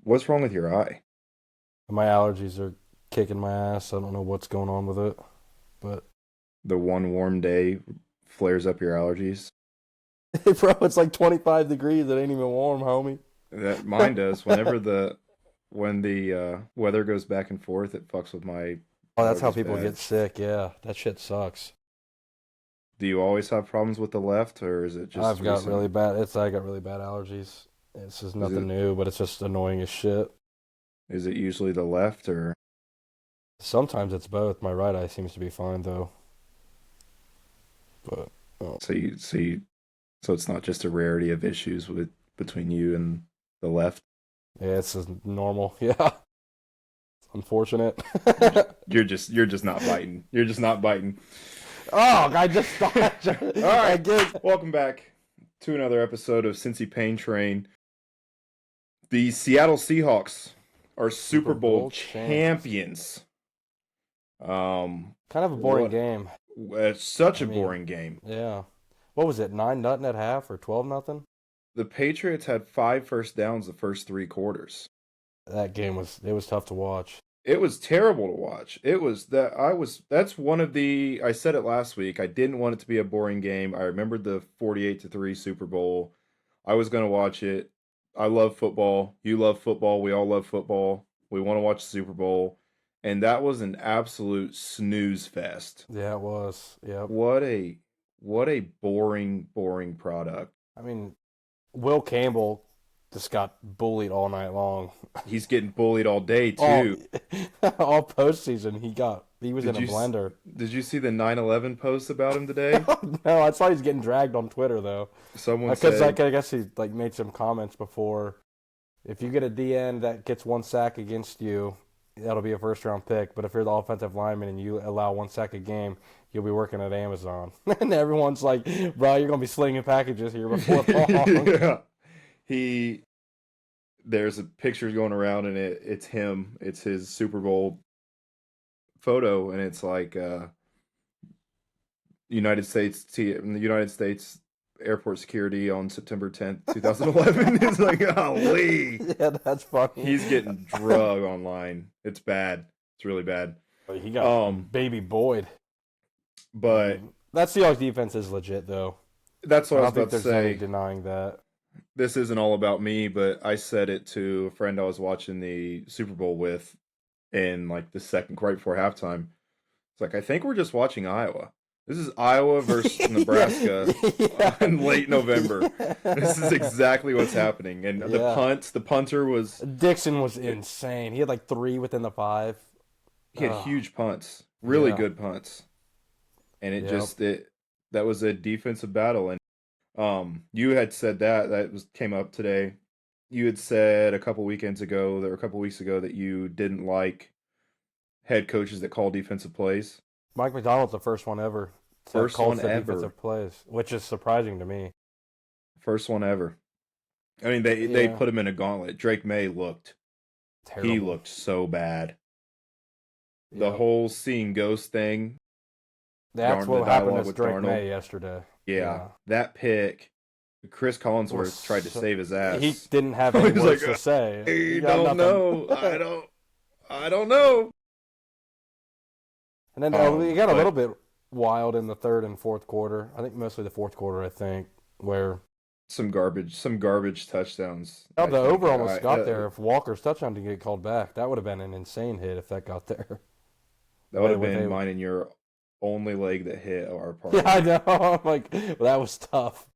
What's wrong with your eye? My allergies are kicking my ass. I don't know what's going on with it, but The one warm day flares up your allergies. bro, it's like 25 degrees. It ain't even warm, homie. That mine does. When the weather goes back and forth, it fucks with my Oh, that's how allergies people bad. get sick. Yeah, that shit sucks. Do you always have problems with the left, or is it just I've got really recent? bad. I got really bad allergies. This is Is nothing it new, but it's just annoying as shit. is it usually the left, or Sometimes it's both. My right eye seems to be fine though, but oh, so it's not just a rarity of issues with between you and the left? yeah, it's just normal. Yeah, it's unfortunate. You're just not biting. You're just not biting. Oh, I just thought. All I right, guess welcome back to another episode of Cincy Pain Train. The Seattle Seahawks are Super Super Bowl Bowl champs. champions. Kind of a boring What? game. It's such I a mean, boring game. yeah. What was it? 9-0 at half or 12-0? The Patriots had 5 first downs the first 3 quarters. That game was tough to watch. It was terrible to watch. It was that I was that's one of the I said it last week. I didn't want it to be a boring game. I remembered the 48-3 Super Bowl. I was going to watch it. I love football. You love football. We all love football. We want to watch the Super Bowl. And that was an absolute snooze fest. Yeah, it was. Yep. What a what a boring product. I mean, Will Campbell just got bullied all night long. He's getting bullied all day All too. all postseason he was in Did a you s- blender. did you see the 9/11 post about him today? No, I saw he's getting dragged on Twitter though. Someone Because said, I guess he like made some comments before. If you get a DN that gets one sack against you, that'll be a first round pick. But if you're the offensive lineman and you allow one sack a game, you'll be working at Amazon. And everyone's like, bro, you're gonna be slinging packages here before long. yeah. He there's a picture going around and it's him. It's his Super Bowl photo and it's like United States airport security on September 10th, 2011. It's like, golly. Yeah, that's funny. He's getting drug online. It's bad. It's really bad. He got Um, baby Boyd. I but mean, that Seahawks defense is legit though. that's what I I was don't think about to there's any say. denying that. This isn't all about me, but I said it to a friend I was watching the Super Bowl with in like the second right before halftime. It's like I think we're just watching Iowa. This is Iowa versus Nebraska Yeah. in late November. This is exactly what's happening. And Yeah. the punter was Dixon was insane. He had like three within the five. he had Oh, huge punts, really yeah. good punts, and it Yep. just it that was a defensive battle. And you had said that was came up today. You had said a couple weekends ago, or a couple weeks ago, that you didn't like head coaches that call defensive plays. Mike McDonald's the first one ever that First calls one the ever. defensive plays, which is surprising to me. First one ever. I mean, they Yeah. put him in a gauntlet. Drake May he Terrible. looked so bad. The Yep. whole seeing ghost thing, That's the what happened dialogue to with Drake Darnold. May yesterday. Yeah, Yeah. that pick. Chris Was Collinsworth tried to so, save his he ass. didn't have any He's like, words to say. He I got don't nothing. know. I don't know. And then we got a little But bit wild in the third and fourth quarter. I think mostly the fourth quarter, I think, where some garbage touchdowns. oh, I the think over almost got there. If Walker's touchdown didn't get called back, that would have been an insane hit if that got there. that would have What been they, mine and your only leg that hit our yeah, I parlay. know. I'm like, well, that was tough.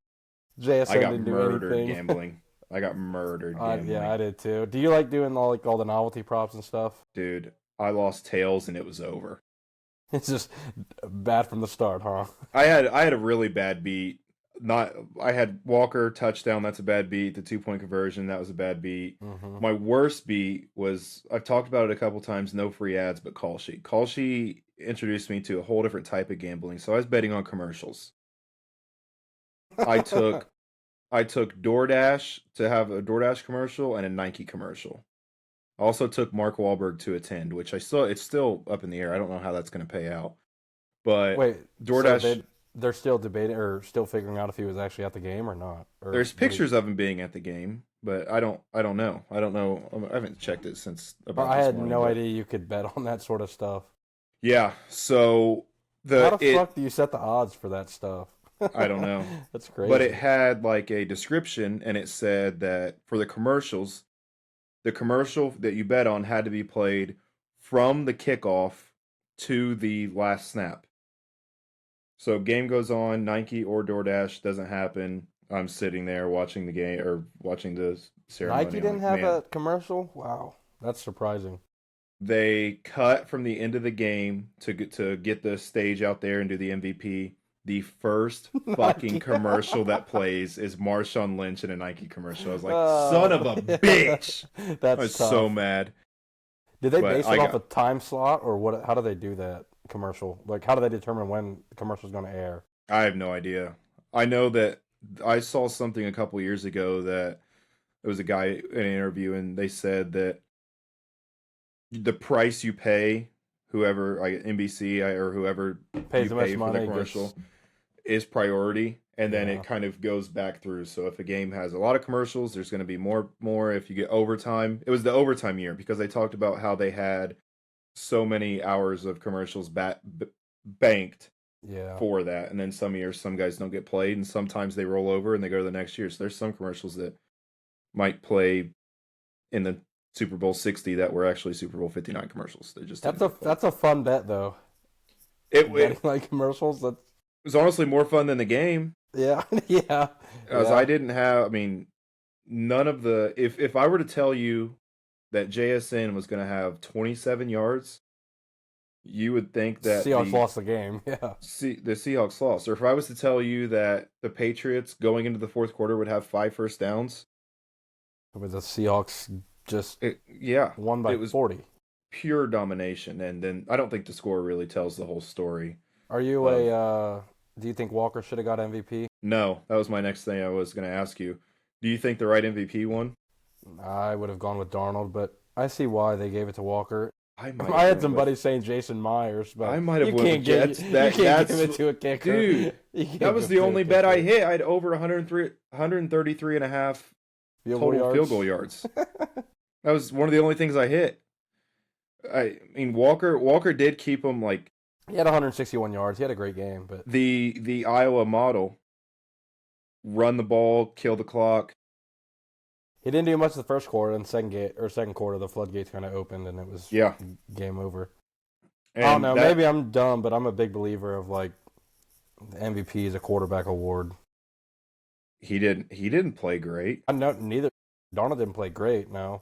I JSN got didn't do murdered anything. gambling. I got murdered Yeah, gambling. I did too. Do you like doing all the novelty props and stuff? Dude, I lost tails and it was over. It's just bad from the start, huh? I had a really bad beat. Not I had Walker touchdown, that's a bad beat. The 2 point conversion, that was a bad beat. Hmm. My worst beat was I've talked about it a couple times, no free ads, but Call Sheet. Call Sheet introduced me to a whole different type of gambling. So I was betting on commercials. I took I took DoorDash to have a DoorDash commercial and a Nike commercial. I also took Mark Wahlberg to attend, which it's still up in the air. I don't know how that's going to pay out. But Wait, so DoorDash they're still debating or still figuring out if he was actually at the game or not. Or There's pictures of him being at the game, but I don't know. I don't know. I haven't checked it since about I this had morning, no but idea you could bet on that sort of stuff. yeah. So How the fuck do you set the odds for that stuff? I don't know. That's But it crazy. had like a description and it said that for the commercial that you bet on had to be played from the kickoff to the last snap. So game goes on, Nike or DoorDash doesn't happen. I'm sitting there watching the game or watching the ceremony. Nike I'm didn't like, have man, a commercial? Wow. That's surprising. they cut from the end of the game to get the stage out there and do the MVP. The first fucking Nike. commercial that plays is Marshawn Lynch in a Nike commercial. I was like, son of Oh, a yeah. bitch. I That's was so tough. mad. Did they But base I it off a got time slot or what? How do they do that commercial? Like, how do they determine when the commercial's going to air? I have no idea. I know that I saw something a couple years ago that there was a guy in an interview and they said that the price you pay, whoever like NBC or whoever Pays you the most pay for the money, gets commercial is priority, and then yeah. it kind of goes back through. So if a game has a lot of commercials, there's going to be more. If you get overtime, it was the overtime year because they talked about how they had so many hours of commercials banked Yeah. for that, and then some years some guys don't get played, and sometimes they roll over and they go to the next year. So there's some commercials that might play in the Super Bowl 60 that were actually Super Bowl 59 commercials. They just didn't get played. That's a fun bet though. It Betting like commercials. That's was honestly more fun than the game, yeah, yeah, as I yeah. didn't have. I mean, none of the. If I were to tell you that JSN was going to have 27 yards, you would think that Seahawks lost the game. Yeah. The Seahawks lost. Or if I was to tell you that the Patriots going into the fourth quarter would have 5 first downs, With the Seahawks just yeah, won by it was 40. pure domination. And then I don't think the score really tells the whole story Are you of. do you think Walker should have got MVP? No, that was my next thing I was going to ask you. Do you think the right MVP won? I would have gone with Darnold, but I see why they gave it to Walker. I might I have had went with. somebody saying Jason Myers, I but might have you went with can't give Jets. you can't give it to a kicker. Dude, You can't that was give the it to a only bet I kicker. hit. I had over 133 and a half Field goal total field yards. goal yards. That was one of the only things I hit. I mean, Walker did keep him like He had 161 yards. He had a great game, but the Iowa model: run the ball, kill the clock. he didn't do much the first quarter. And second quarter, the floodgates kind of opened, and it was Yeah, game over. I don't and know. that Maybe I'm dumb, but I'm a big believer of like the MVP is a quarterback award. he didn't play great. I know neither. Darnold didn't play great. No,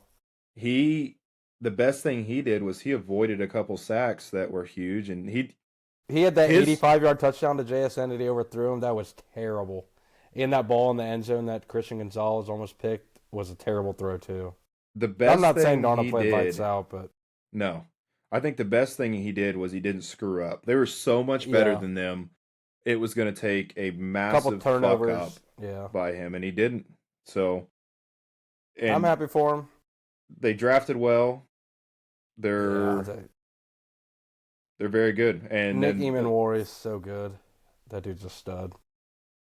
He the best thing he did was he avoided a couple sacks that were huge, and he had that his 85-yard touchdown to JSN that he overthrew him. That was terrible. And that ball in the end zone that Christian Gonzalez almost picked was a terrible throw too. the I'm best not saying thing Darnold he played lights did. out, but No, I think the best thing he did was he didn't screw up. They were so much better yeah, than them. It was going to take a a couple massive fuck up turnovers. Yeah, by him, and he didn't. So, I'm and happy for him. they drafted well. Yeah, They're they're very good. And Nick then Emanwar is so good. That dude's a stud.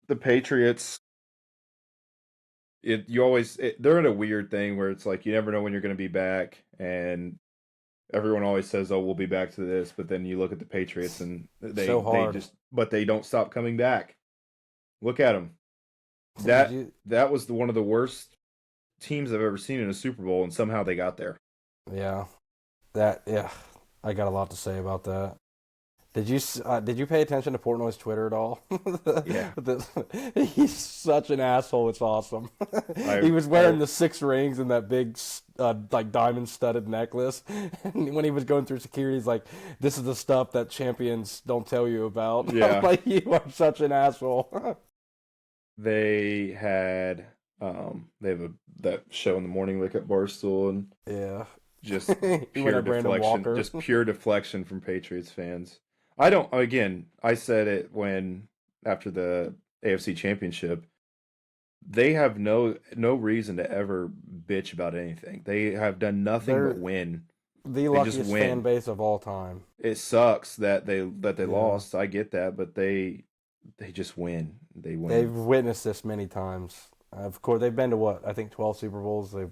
the Patriots, they're in a weird thing where it's like you never know when you're going to be back, and everyone always says, "Oh, we'll be back to this," but then you look at the Patriots and So they hard. just but they don't stop coming back. Look at them. Did That you? that was one of the worst teams I've ever seen in a Super Bowl, and somehow they got there. Yeah, yeah. I got a lot to say about that. Did you pay attention to Portnoy's Twitter at all? Yeah, He's such an asshole. It's awesome. I He was I wearing the 6 rings and that big like diamond studded necklace. And when he was going through security, he's like, "This is the stuff that champions don't tell you about." I'm yeah. like, you are such an asshole. They had they have that show in the morning like at Barstool, and Yeah. just He went pure at Brandon deflection, Walker. just pure deflection from Patriots fans. I don't again, I said it when after the AFC Championship, they have no reason to ever bitch about anything. They have done nothing but They're win. the They just luckiest fan win. base of all time. It sucks that they Yeah. lost. I get that, but they just win. They They've win. witnessed this many times. Of course, they've been to what? I think 12 Super Bowls. They've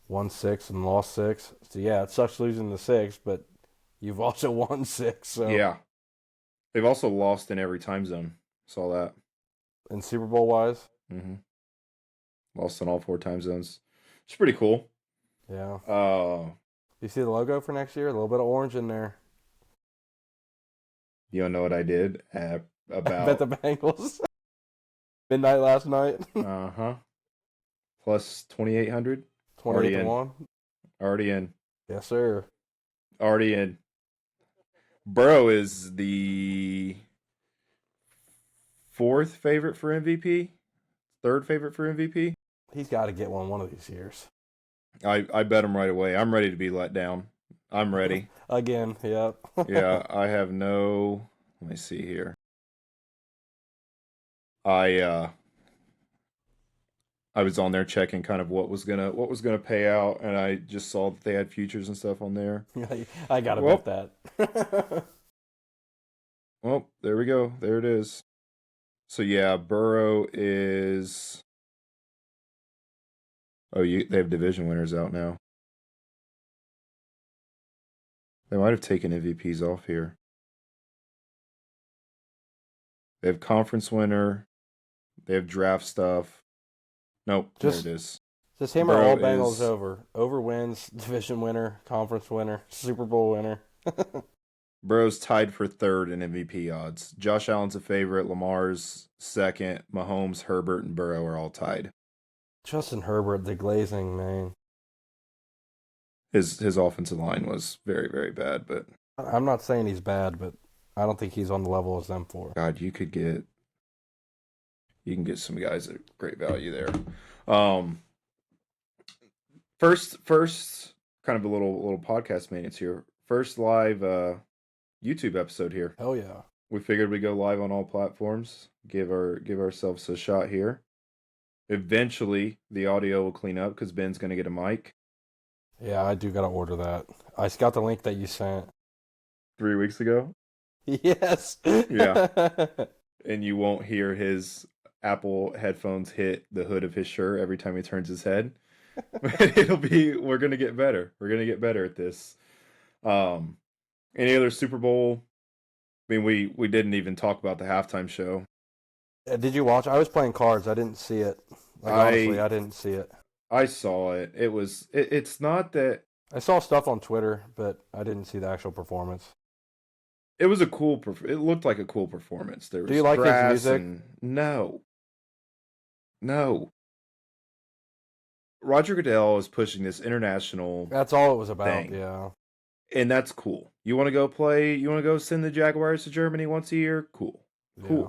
won six and lost six. So yeah, it sucks losing the six, but you've also won six. So Yeah. They've also lost in every time zone. Saw that. in Super Bowl wise, hmm Lost in all 4 time zones. It's pretty cool. yeah. Uh, You see the logo for next year? A little bit of orange in there. you don't know what I did I bet the about Bengals. Midnight last night. uh-huh. Plus 2,800. 28 Already to in. 1. Already in. Yes, sir. Already in. Burrow is the fourth favorite for MVP. Third favorite for MVP. He's got to get one of these years. I bet him right away. I'm ready to be let down. I'm ready. Again, yep. Yeah, I have no. Let me see here. I I was on there checking kind of what was gonna pay out, and I just saw that they had futures and stuff on there. I got to Well, bet that. well, there we go. There it is. So yeah, Burrow is. Oh, they have division winners out now. They might have taken MVPs off here. They have conference winner. They have draft stuff. Nope, there it Just is. Just hammer Burrow all Bengals is over. Over wins, division winner, conference winner, Super Bowl winner. Burrow's tied for third in MVP odds. Josh Allen's a favorite. Lamar's second. Mahomes, Herbert, and Burrow are all tied. Justin Herbert, the glazing man. His offensive line was very, very bad, but I'm not saying he's bad, but I don't think he's on the level as them four. God, you can get some guys at great value there. Um, first, kind of a little podcast maintenance here. First live YouTube episode here. Hell yeah. We figured we'd go live on all platforms. Give ourselves a shot here. Eventually, the audio will clean up because Ben's going to get a mic. Yeah, I do gotta order that. I got the link that you sent. 3 weeks ago. Yes. Yeah. And you won't hear his Apple headphones hit the hood of his shirt every time he turns his head. We're going to get better. We're going to get better at this. Any other Super Bowl? I mean, we didn't even talk about the halftime show. Did you watch? I was playing cards. I didn't see it. Honestly, I didn't see it. I saw it. It's not that I saw stuff on Twitter, but I didn't see the actual performance. it was a cool. It looked like a cool performance. There was Do you like his grass music? no. Roger Goodell is pushing this international That's all it was about. thing. Yeah. And that's cool. You want to go play? You want to go send the Jaguars to Germany once a year? Cool. Yeah.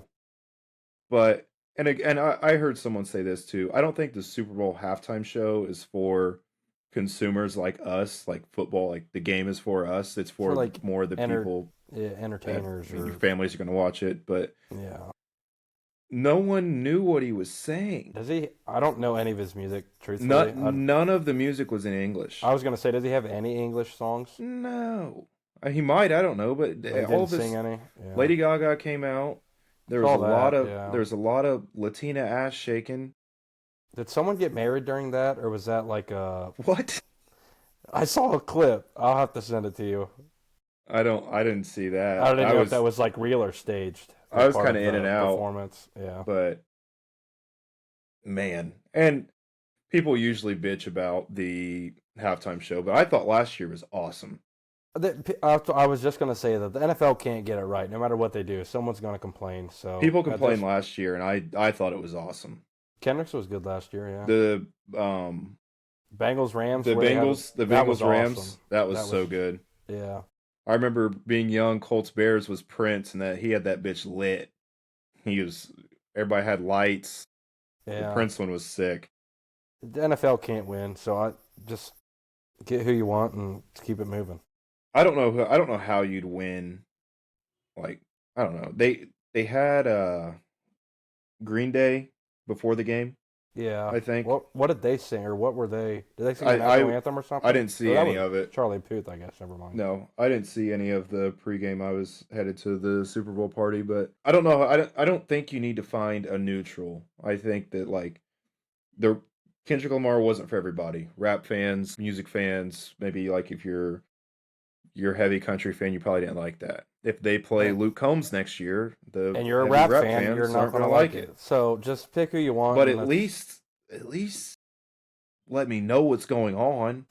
But I heard someone say this too. I don't think the Super Bowl halftime show is for consumers like us, like football. Like the game is for us. It's for like more of the people. Yeah, entertainers Your or families are going to watch it. But yeah. no one knew what he was saying. Does he? I don't know any of his music. Truthfully, None of the music was in English. I was gonna say, does he have any English songs? No, he might. I don't know. But He all didn't this. sing any. Yeah. Lady Gaga came out. There was Saw a lot that, of yeah. there's a lot of Latina ass shaking. Did someone get married during that, or was that like a? What? I saw a clip. I'll have to send it to you. I didn't see that. I didn't know if that was like real or staged. I was part kind of of in the and out. performance. Yeah. But man, and people usually bitch about the halftime show, but I thought last year was awesome. I was just gonna say that the NFL can't get it right. No matter what they do, someone's gonna complain. So People complained last year, and I thought it was awesome. Kendricks was good last year. Yeah. The Bengals Rams. the where they had Bengals that was Bengals Rams awesome. that was That so was- good. Yeah. I remember being young. Colts Bears was Prince, and that he had that bitch lit. Everybody had lights. Yeah. The Prince one was sick. The NFL can't win, so I just get who you want and keep it moving. I don't know how you'd win. Like, I don't know. They had Green Day before the game. Yeah. I think. What did they sing, or what were they? Did they sing I the national I, anthem or I something? didn't Oh, see that any was of it. Charlie Puth, I guess. Never mind. No, I didn't see any of the pregame. I was headed to the Super Bowl party, but I don't know. I don't think you need to find a neutral. I think that like the Kendrick Lamar wasn't for everybody. Rap fans, music fans, maybe like if you're a heavy country fan, you probably didn't like that. If they play And, Luke Combs next year, the and you're a heavy rap rap fan, you're fans not aren't gonna gonna like like it. it. So just pick who you want, But and that's at least let me know what's going on.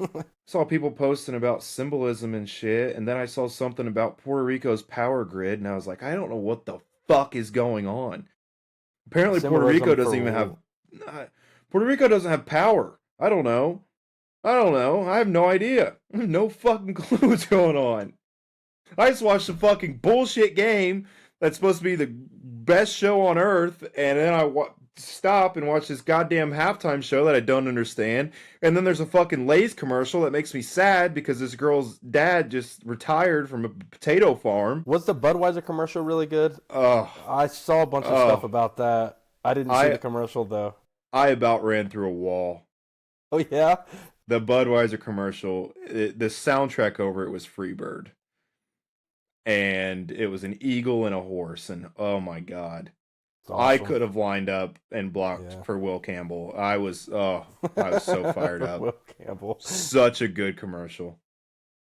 Saw people posting about symbolism and shit, and then I saw something about Puerto Rico's power grid, and I was like, I don't know what the fuck is going on. Apparently, symbolism for Puerto Rico doesn't have power. I don't know. I don't know. I have no idea. I have no fucking clue what's going on. I just watched a fucking bullshit game that's supposed to be the best show on earth, and then stop and watch this goddamn halftime show that I don't understand. And then there's a fucking Lay's commercial that makes me sad because this girl's dad just retired from a potato farm. Was the Budweiser commercial really good? Oh, I saw a bunch of stuff oh, about that. I didn't see the I commercial though. I about ran through a wall. Oh yeah, The Budweiser commercial, the soundtrack over it was Freebird, and it was an eagle and a horse, and oh my god. it's I awesome. could have lined up and blocked Yeah. for Will Campbell. I was so fired up. Will Campbell. Such a good commercial.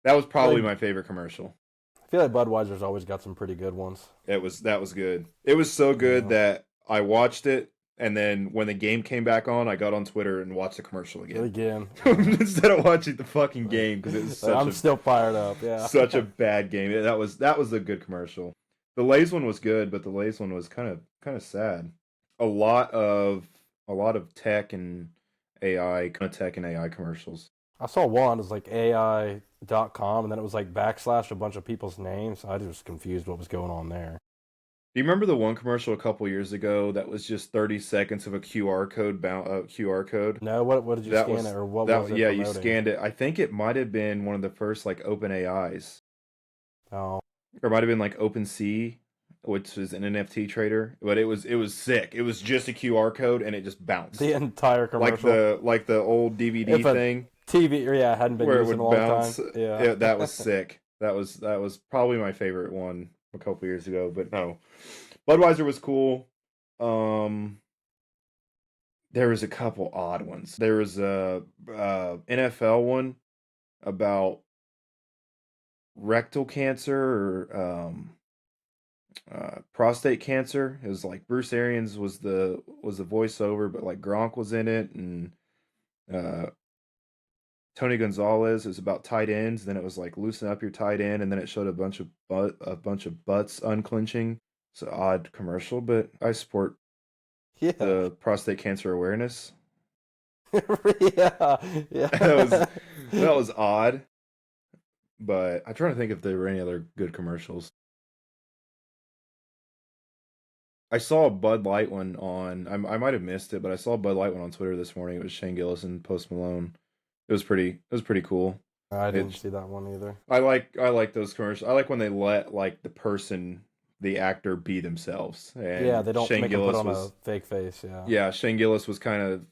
That was probably Like, my favorite commercial. I feel like Budweiser's always got some pretty good ones. That was good. It was so good Yeah. that I watched it, and then when the game came back on, I got on Twitter and watched the commercial again Again, instead of watching the fucking game because it was I'm still fired up. Yeah. such a bad game. That was a good commercial. The Lay's one was good, but the Lay's one was kind of sad. A lot of tech and AI, kind of tech and AI commercials. I saw one. It was like AI.com, and then it was like backslash a bunch of people's names. I just was confused what was going on there. Do you remember the one commercial a couple years ago that was just 30 seconds of a QR code? No, what did you That scan was it, or what that was it yeah, you promoting? scanned it. I think it might have been one of the first like open AIs. Oh, Or it might have been like OpenSea, which is an NFT trader, but it was sick. It was just a QR code and it just the bounced. entire Like commercial. the old DVD If a thing TV, or yeah, hadn't been where it used in would a long time. bounce. Yeah. Yeah, that was sick. That was probably my favorite one a couple years ago, but no. Budweiser was cool. Um there was a couple odd ones. There was a NFL one about rectal cancer or prostate cancer. It was like Bruce Arians was the voiceover, but like Gronk was in it, and uh, Tony Gonzalez. It was about tight ends. Then it was like loosen up your tight end, and then it showed a bunch of butts unclenching. It's an odd commercial, but I support Yeah. the prostate cancer awareness. Yeah. Yeah. That was odd, but I'm trying to think if there were any other good commercials. I saw a Bud Light one on. I might have missed it, but I saw a Bud Light one on Twitter this morning. It was Shane Gillis and Post Malone. It was pretty cool. I didn't It see that one either. I like those commercials. I like when they let like the actor be themselves. Yeah, And they don't Shane make him put Gillis on a was fake face. Yeah. yeah, Shane Gillis was kind of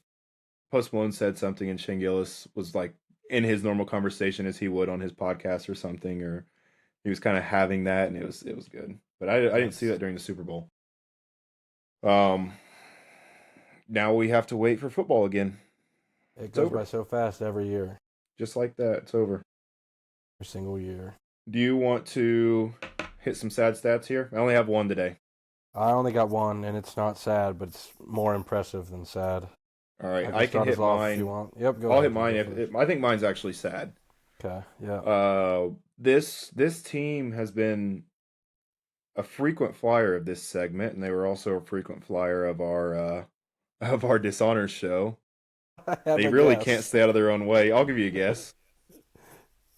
Post Malone said something and Shane Gillis was like in his normal conversation as he would on his podcast or something, or he was kind of having that, and it was good. But I didn't see That's that during the Super Bowl. Um, now we have to wait for football again. it It's goes by over. so fast every year, Just like that, it's over. every single year. Do you want to hit some sad stats here? I only have one today. I only got one, and it's not sad, but it's more impressive than sad. All right, I I can can start hit us off if you mine. want. Yep, go I'll ahead. hit You mine go if first. I think mine's actually sad. Okay. Yeah. This team has been a frequent flyer of this segment, and they were also a frequent flyer of our dishonor show. I have They a really can't guess. stay out of their own way. I'll give you a guess.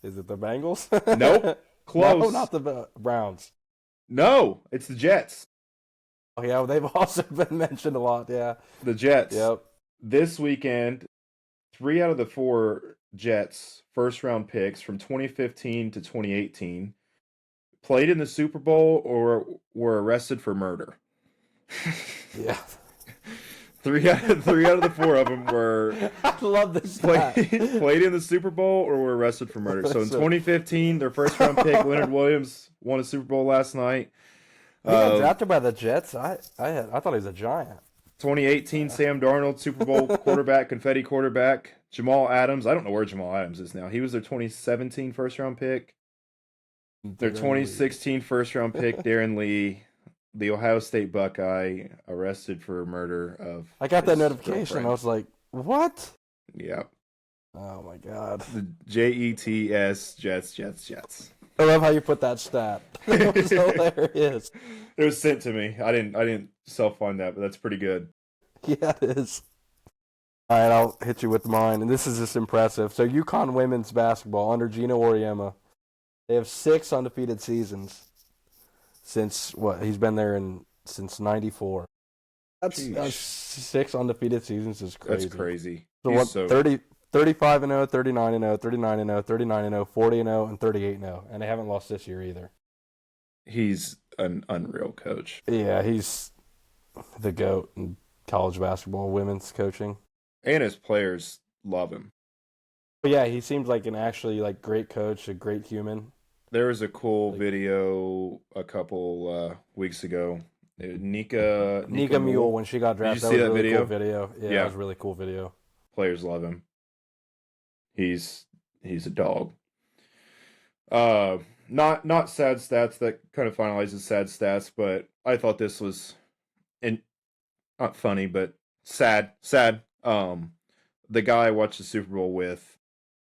Is it the Bengals? Nope. No, Close. not the Browns. No, it's the Jets. Oh yeah, they've also been mentioned a lot. Yeah. The Jets. Yep. This weekend, 3 out of the 4 Jets first round picks from 2015 to 2018 played in the Super Bowl or were arrested for murder. Yeah. Three out of the four of them were I love this played stat. played in the Super Bowl or were arrested for murder. So in So- 2015, their first round pick Leonard Williams won a Super Bowl last night. He got Uh, drafted by the Jets. I thought he was a Giant. 2018, Sam Darnold, Super Bowl quarterback, confetti quarterback. Jamal Adams, I don't know where Jamal Adams is now. He was their 2017 first round pick. Their 2016 first round pick, Darren Lee, the Ohio State Buckeye, arrested for murder of. I got that his notification. girlfriend. I was like, "What?" Yeah. Oh my god! The Jets, Jets. I love how you put that stat. It was hilarious. It was sent to me. I didn't self find that, but that's pretty good. Yeah, it is. All right, I'll hit you with mine, and this is just impressive. So, UConn women's basketball under Gino Auriemma, they have 6 undefeated seasons since what he's been there since '94. That's Sheesh. 6 undefeated seasons is crazy. That's crazy. So He's what? so 35-0, 39-0, 39-0, 39-0, 40-0, and 38-0, and they haven't lost this year either. he's an unreal coach. Yeah, he's the GOAT in college basketball, women's coaching. And his players love him. But yeah, he seems like an actually like great coach, a great human. There was a cool video a couple weeks ago. Nika Mule when she got drafted. Did you see that was that a really video? cool video. Yeah, Yeah. it was a really cool video. Players love him. He's a dog. Not sad stats that kind of finalizes sad stats, but I thought this was not funny, but sad. The guy I watched the Super Bowl with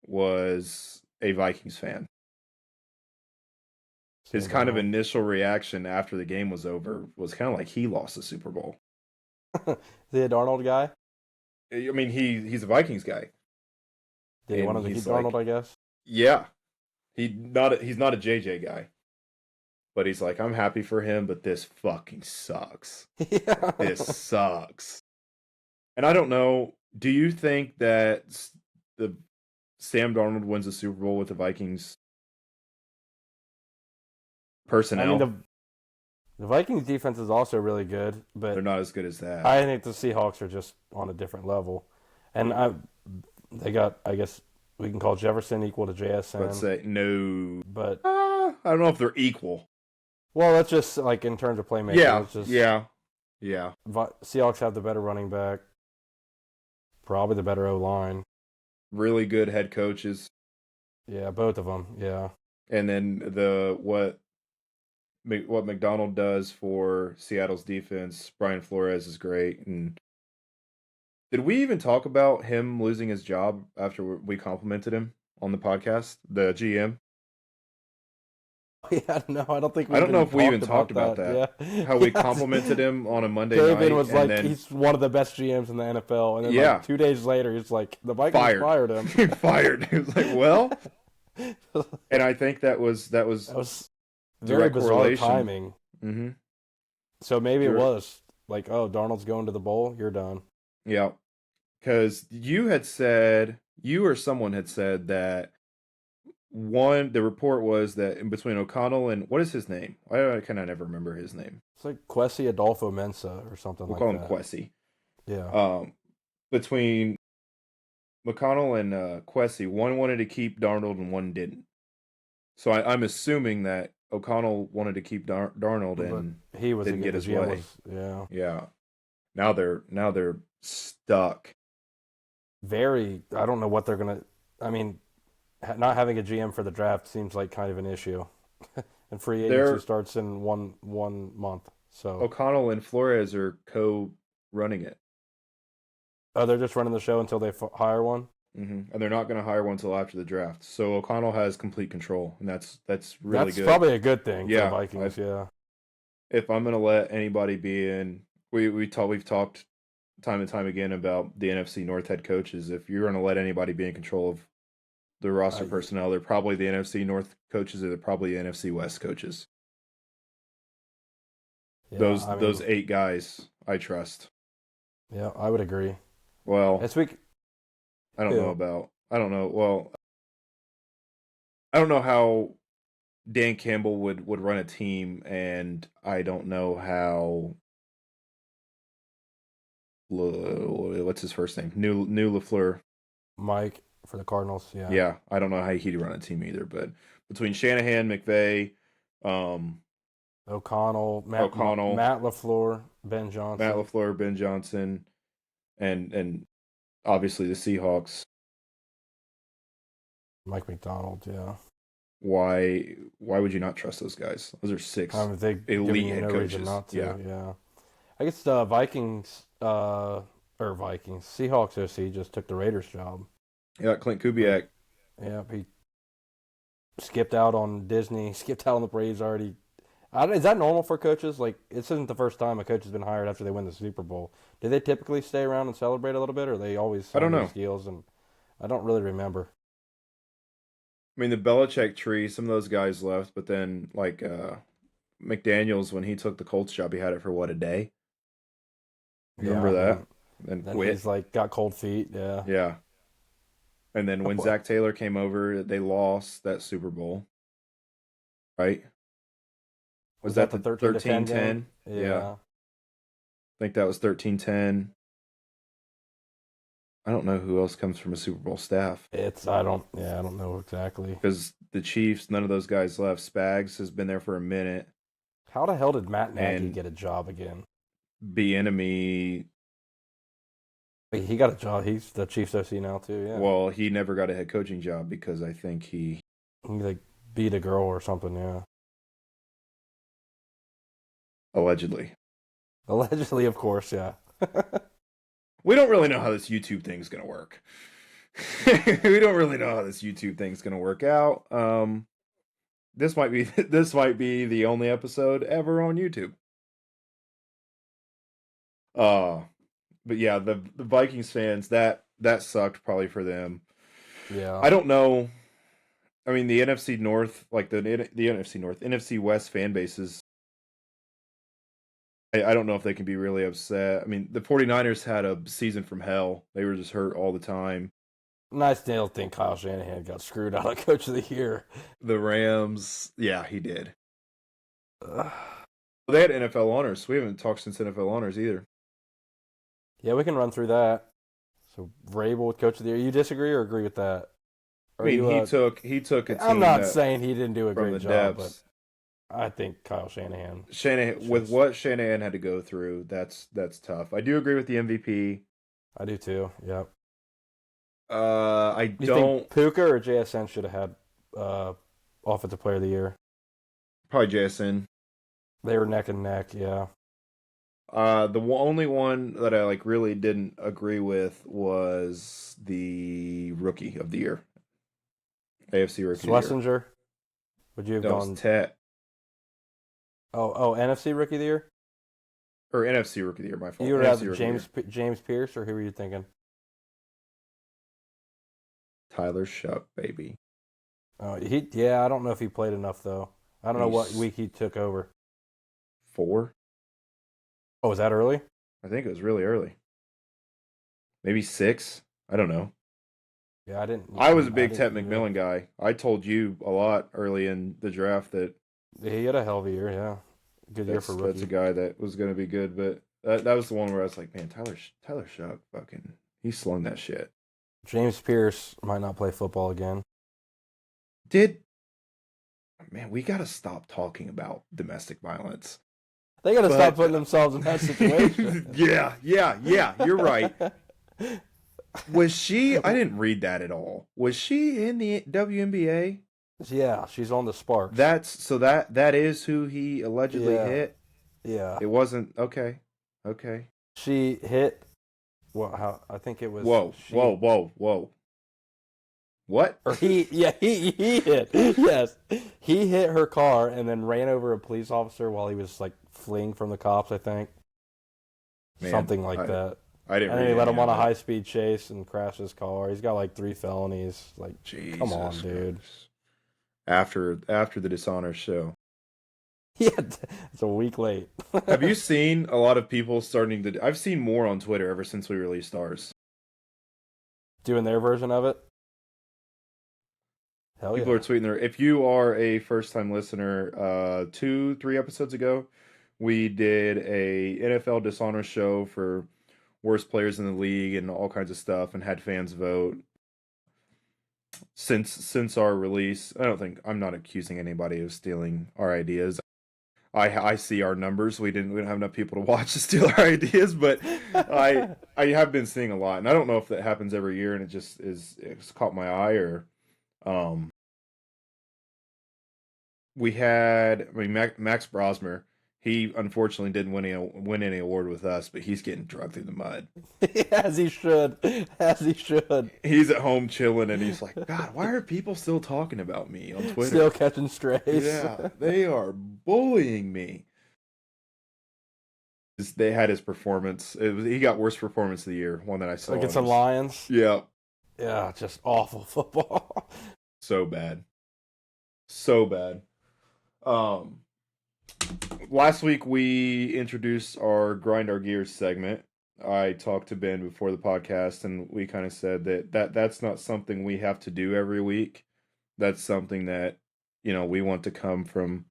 was a Vikings fan. His kind of initial reaction after the game was over was kind of like he lost the Super Bowl. Is he a Darnold guy? I mean, he's a Vikings guy. Did he And want to keep he's Darnold, like- I guess? Yeah, he's not a JJ guy, but he's like, I'm happy for him, but this fucking sucks. Yeah. This sucks. And I don't know. Do you think that the Sam Darnold wins the Super Bowl with the Vikings personnel? I mean, the Vikings defense is also really good, but They're not as good as that. I think the Seahawks are just on a different level. And they got, I guess we can call Jefferson equal to JSN. Let's say no. But, I don't know if they're equal. well, that's just like in terms of playmaking. Yeah, It's just, yeah. Seahawks have the better running back, probably the better O-line. Really good head coaches. Yeah, both of them. Yeah. And then what McDonald does for Seattle's defense, Brian Flores is great. And did we even talk about him losing his job after we complimented him on the podcast, the GM? Yeah, no, I don't think I don't know if we even talked about that. Yeah. How we Yeah. complimented him on a Monday night. David was and like, then he's one of the best GMs in the NFL. And then Yeah. like 2 days later, he's like, the Vikings fired him. fired. He was like, well, and I think that was That was very direct bizarre correlation. timing. Mm-hmm. So maybe it Direct- was like, oh, Darnold's going to the bowl. You're done. Yeah. Because you or someone had said that the report was that in between O'Connell and, what is his name? I kind of never remember his name. It's like Kwesi Adolfo Mensa or something We'll like call that. him Kwesi. Yeah. Between McConnell and Kwesi, one wanted to keep Darnold and one didn't. So I'm assuming that O'Connell wanted to keep Darnold and But he was didn't get the his GM way. yeah. yeah. Now they're stuck. Very. I don't know what they're gonna. I mean, not having a GM for the draft seems like kind of an issue. And free agency They're- starts in one month. So O'Connell and Flores are co-running it. they're just running the show until they hire one. And they're not going to hire one until after the draft. So O'Connell has complete control, and that's really That's good. probably a good thing Yeah, for the Vikings. Yeah. If I'm going to let anybody be in, we've talked time and time again about the NFC North head coaches. If you're going to let anybody be in control of the roster personnel, they're probably the NFC North coaches, or they're probably the NFC West coaches. Yeah, Those 8 guys, I trust. Yeah, I would agree. Well, This week, I don't know. Well, I don't know how Dan Campbell would run a team, and I don't know how what's his first name? New LaFleur. Mike for the Cardinals. Yeah. Yeah, I don't know how he'd run a team either, but between Shanahan, McVay, O'Connell, O'Connell, Matt LaFleur, Ben Matt Johnson. LaFleur, Ben Johnson, and obviously the Seahawks. Mike McDonald. Yeah. Why would you not trust those guys? Those are six They giving elite you head no reason coaches. not to. Yeah. Yeah. I guess the Vikings, Seahawks OC just took the Raiders job. Yeah, Clint Kubiak. Yeah, he skipped out on Disney, skipped out on the Braves already. Is that normal for coaches? Like, this isn't the first time a coach has been hired after they win the Super Bowl. Do they typically stay around and celebrate a little bit, or they always I don't sign know. these deals? And I don't really remember. I mean, the Belichick tree, some of those guys left, but then like McDaniels, when he took the Colts job, he had it for what, a day? You remember that? And Then quit. he's like got cold feet. Yeah. Yeah. And then when Zach Taylor came over, they lost that Super Bowl. Right? Was that the 13-10? game? Yeah. I think that was 13-10. I don't know who else comes from a Super Bowl staff. I don't know exactly. Because the Chiefs, none of those guys left. Spags has been there for a minute. How the hell did Matt Nagy And get a job again? Bieniemy, He got a job. He's the Chiefs OC now too. Yeah. well, he never got a head coaching job because I think he Like beat a girl or something. Yeah. allegedly. Allegedly, of course. Yeah. We don't really know how this YouTube thing's gonna work. We don't really know how this YouTube thing's gonna work out. This might be the only episode ever on YouTube. But yeah, the Vikings fans, that sucked probably for them. Yeah. I don't know. I mean, the NFC North, like the NFC North, NFC West fan bases, I don't know if they can be really upset. I mean, the 49ers had a season from hell. They were just hurt all the time. I still think Kyle Shanahan got screwed out of Coach of the Year. The Rams, yeah, he did. They had NFL honors. We haven't talked since NFL honors either. Yeah, we can run through that. So Vrabel with Coach of the Year. You disagree or agree with that? I mean, he took a team. I'm not saying he didn't do a great job, depths. but I think Kyle Shanahan. With what Shanahan had to go through, that's tough. I do agree with the MVP. I do too. Yep. I You don't. think Puka or JSN should have had Offensive Player of the Year? Probably JSN. They were neck and neck. Yeah. The only one that I really didn't agree with was the Rookie of the Year, AFC Rookie of the Year. Schlesinger. Would you have gone? Tet. Oh, NFC Rookie of the Year. Or NFC Rookie of the Year. My fault. You would have NFC James Pierce, or who were you thinking? Tyler Shuck, baby. Oh, I don't know if he played enough though. I don't know what week he took over. 4. Oh, was that early? I think it was really early. Maybe 6. I don't know. Yeah, I didn't. I was a big Ted McMillan guy. I told you a lot early in the draft that he had a hell of a year. Yeah, good year for rookie. That's a guy that was going to be good, but that was the one where I was like, man, Tyler Shuck, fucking, he slung that shit. James Pierce might not play football again. Man, we got to stop talking about domestic violence. They got to stop putting themselves in that situation. Yeah, you're right. Was she? I didn't read that at all. Was she in the WNBA? Yeah, she's on the Sparks. That is who he allegedly hit. Yeah, it wasn't okay. She hit. Well, I think it was. Whoa! What? Or he hit. Yes, he hit her car and then ran over a police officer while he was fleeing from the cops. I think something like that. I didn't. And then he let him on a high-speed chase and crash his car. He's got 3 felonies. Jesus come on, dude. After the Dishonor show. Yeah, it's a week late. Have you seen a lot of people starting to? I've seen more on Twitter ever since we released ours. Doing their version of it. Hell people are tweeting there. If you are a first-time listener, 2-3 episodes ago, we did a NFL Dishonor show for worst players in the league and all kinds of stuff, and had fans vote. Since our release, I'm not accusing anybody of stealing our ideas. I see our numbers. We don't have enough people to watch to steal our ideas, but I have been seeing a lot, and I don't know if that happens every year, and it's caught my eye, or um we had, I mean, Max Brosmer. He unfortunately didn't win any award with us, but he's getting dragged through the mud. As he should. As he should. He's at home chilling, and he's like, God, why are people still talking about me on Twitter? Still catching strays. Yeah, they are bullying me. They had his performance. He got worst performance of the year, one that I saw. Against the Lions. Yeah. Yeah, just awful football. So bad. So bad. Last week we introduced our Grind Our Gears segment. I talked to Ben before the podcast, and we kind of said that's not something we have to do every week. That's something that, we want to come from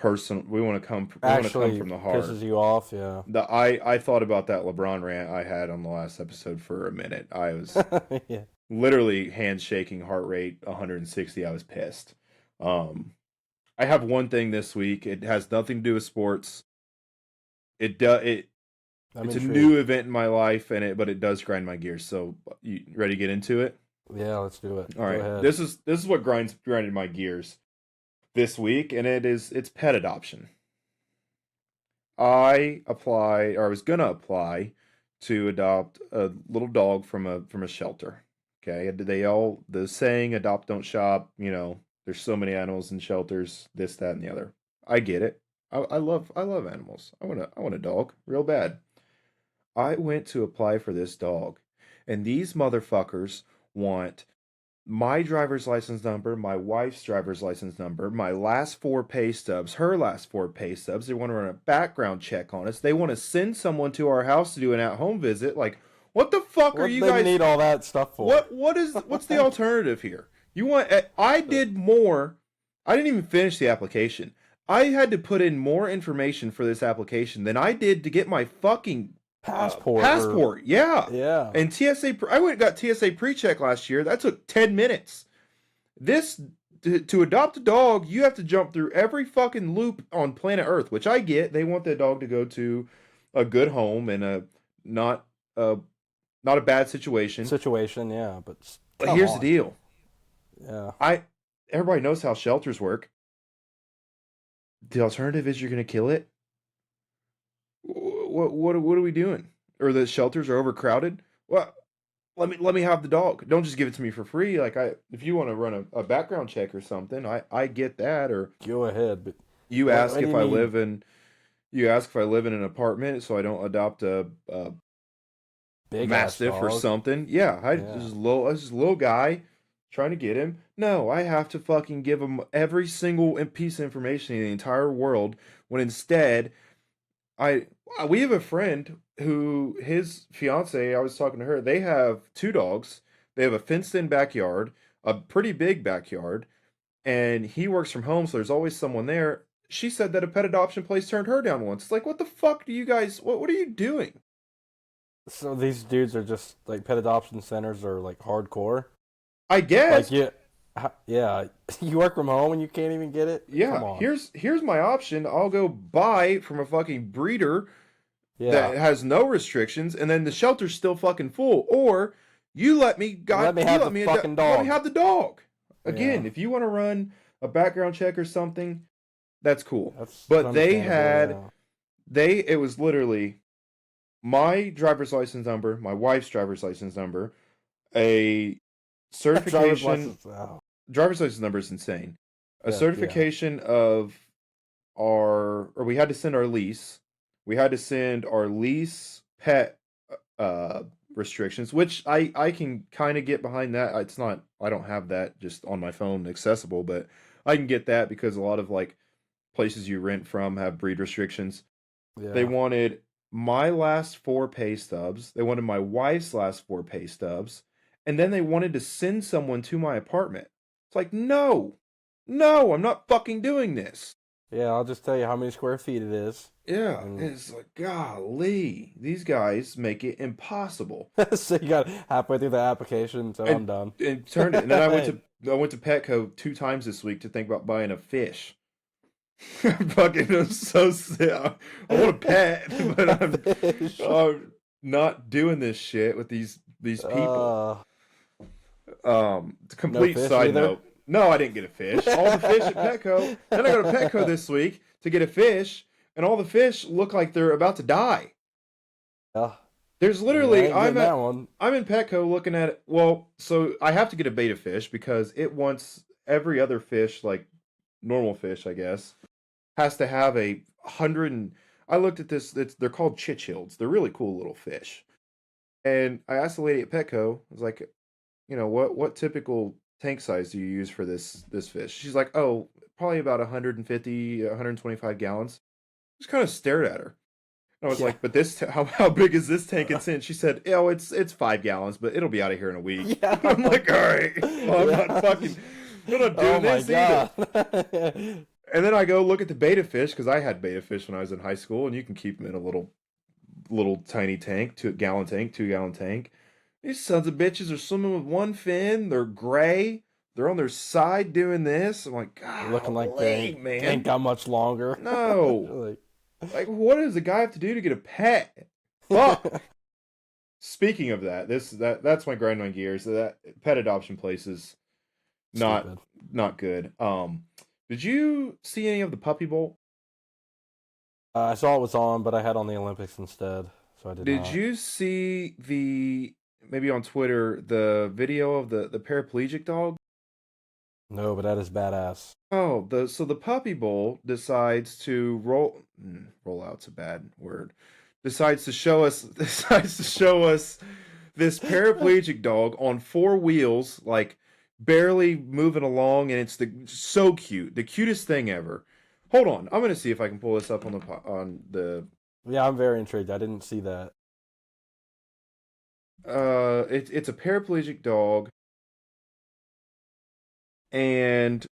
we want to come from the heart. Pisses you off, yeah. I thought about that LeBron rant I had on the last episode for a minute. I was yeah. literally handshaking, heart rate 160. I was pissed. I have one thing this week. It has nothing to do with sports. It's a new event in my life, but it does grind my gears. So, you ready to get into it? Yeah, let's do it. All right. This is what grinded my gears this week, and it's pet adoption. I was gonna apply to adopt a little dog from a shelter. Okay, the saying "adopt, don't shop." There's so many animals in shelters, this, that, and the other. I get it. I love animals. I want a dog real bad. I went to apply for this dog, and these motherfuckers want my driver's license number, my wife's driver's license number, my last 4 pay stubs, her last 4 pay stubs. They want to run a background check on us. They want to send someone to our house to do an at-home visit. Like, what the fuck are you guys? What do you need all that stuff for? What's the alternative here? I did more. I didn't even finish the application. I had to put in more information for this application than I did to get my fucking passport. Yeah. And TSA, I went and got TSA pre-check last year. That took 10 minutes. To adopt a dog, you have to jump through every fucking loop on planet Earth, which I get. They want the dog to go to a good home and not a bad situation. Yeah, but here's the deal. Yeah. Everybody knows how shelters work. The alternative is you're going to kill it. What are we doing? Or the shelters are overcrowded? Well, let me have the dog. Don't just give it to me for free. Like, if you want to run a background check or something, I get that. Or go ahead, but you ask if I live in an apartment, so I don't adopt a big mastiff or something. Yeah, this is little guy trying to get him. No, I have to fucking give him every single piece of information in the entire world, when instead we have a friend who, his fiance, I was talking to her, they have 2 dogs. They have a fenced-in backyard, a pretty big backyard, and he works from home, so there's always someone there. She said that a pet adoption place turned her down once. It's like, what the fuck do you guys, what are you doing? So these dudes are just, like, pet adoption centers are, like, hardcore? I guess. Like, yeah, you work from home and you can't even get it? Yeah, come on. Here's my option. I'll go buy from a fucking breeder that has no restrictions, and then the shelter's still fucking full. Or you let me have the dog. Again, if you want to run a background check or something, that's cool. But it was literally my driver's license number, my wife's driver's license number, a certification. Driver's license number is insane. A certification of we had to send our lease. We had to send our lease pet restrictions, which I can kind of get behind that. I don't have that just on my phone accessible, but I can get that because a lot of like places you rent from have breed restrictions. Yeah. They wanted my last 4 pay stubs. They wanted my wife's last 4 pay stubs. And then they wanted to send someone to my apartment. It's like, no, I'm not fucking doing this. Yeah, I'll just tell you how many square feet it is. Yeah, And it's like, golly, these guys make it impossible. so you got halfway through the application, so I'm And done. and turned it. And then I went to Petco 2 times this week to think about buying a fish. Fucking, I'm so sick. I want a pet, but Fish. I'm not doing this shit with these people. Uh, no Complete fish side either. note. No, I didn't get a fish. All the fish at Petco. Then I go to Petco this week to get a fish, and all the fish look like they're about to die. Yeah, There's I literally ain't getting that one. I'm in Petco looking at it. Well, so I have to get a beta fish because it wants every other fish, like normal fish, I guess, has to have a hundred and I looked at this, they're called chichilds. They're really cool little fish. And I asked the lady at Petco, I was like, what typical tank size do you use for this fish? She's like, oh, probably about 150, 125 gallons. Just kind of stared at her. And I was Yeah. like, but how big is this tank in cent? She said, oh, it's 5 gallons, but it'll be out of here in a week. Yeah. I'm like, all right, well, I'm not Oh doing my this either. god. And then I go look at the beta fish because I had beta fish when I was in high school, and you can keep them in a little tiny tank, 2 gallon tank, 2 gallon tank. These sons of bitches are swimming with one fin. They're gray. They're on their side doing this. I'm like, Looking like they man. ain't got much longer. No. Like, Like, what does a guy have to do to get a pet? Fuck. Speaking of that, that's my grind on gears. That pet adoption place is not stupid. not good. Did you see any of the Puppy Bowl? I saw it was on, but I had on the Olympics instead, so I did Did not. you see maybe on Twitter the video of the paraplegic dog? No, but that is badass. Oh, the Puppy Bowl decides to roll out's a bad word. Decides to show us this paraplegic dog on 4 wheels, like barely moving along, and it's so cute, the cutest thing ever. Hold on, I'm gonna see if I can pull this up on the. Yeah, I'm very intrigued. I didn't see that. It's a paraplegic dog, and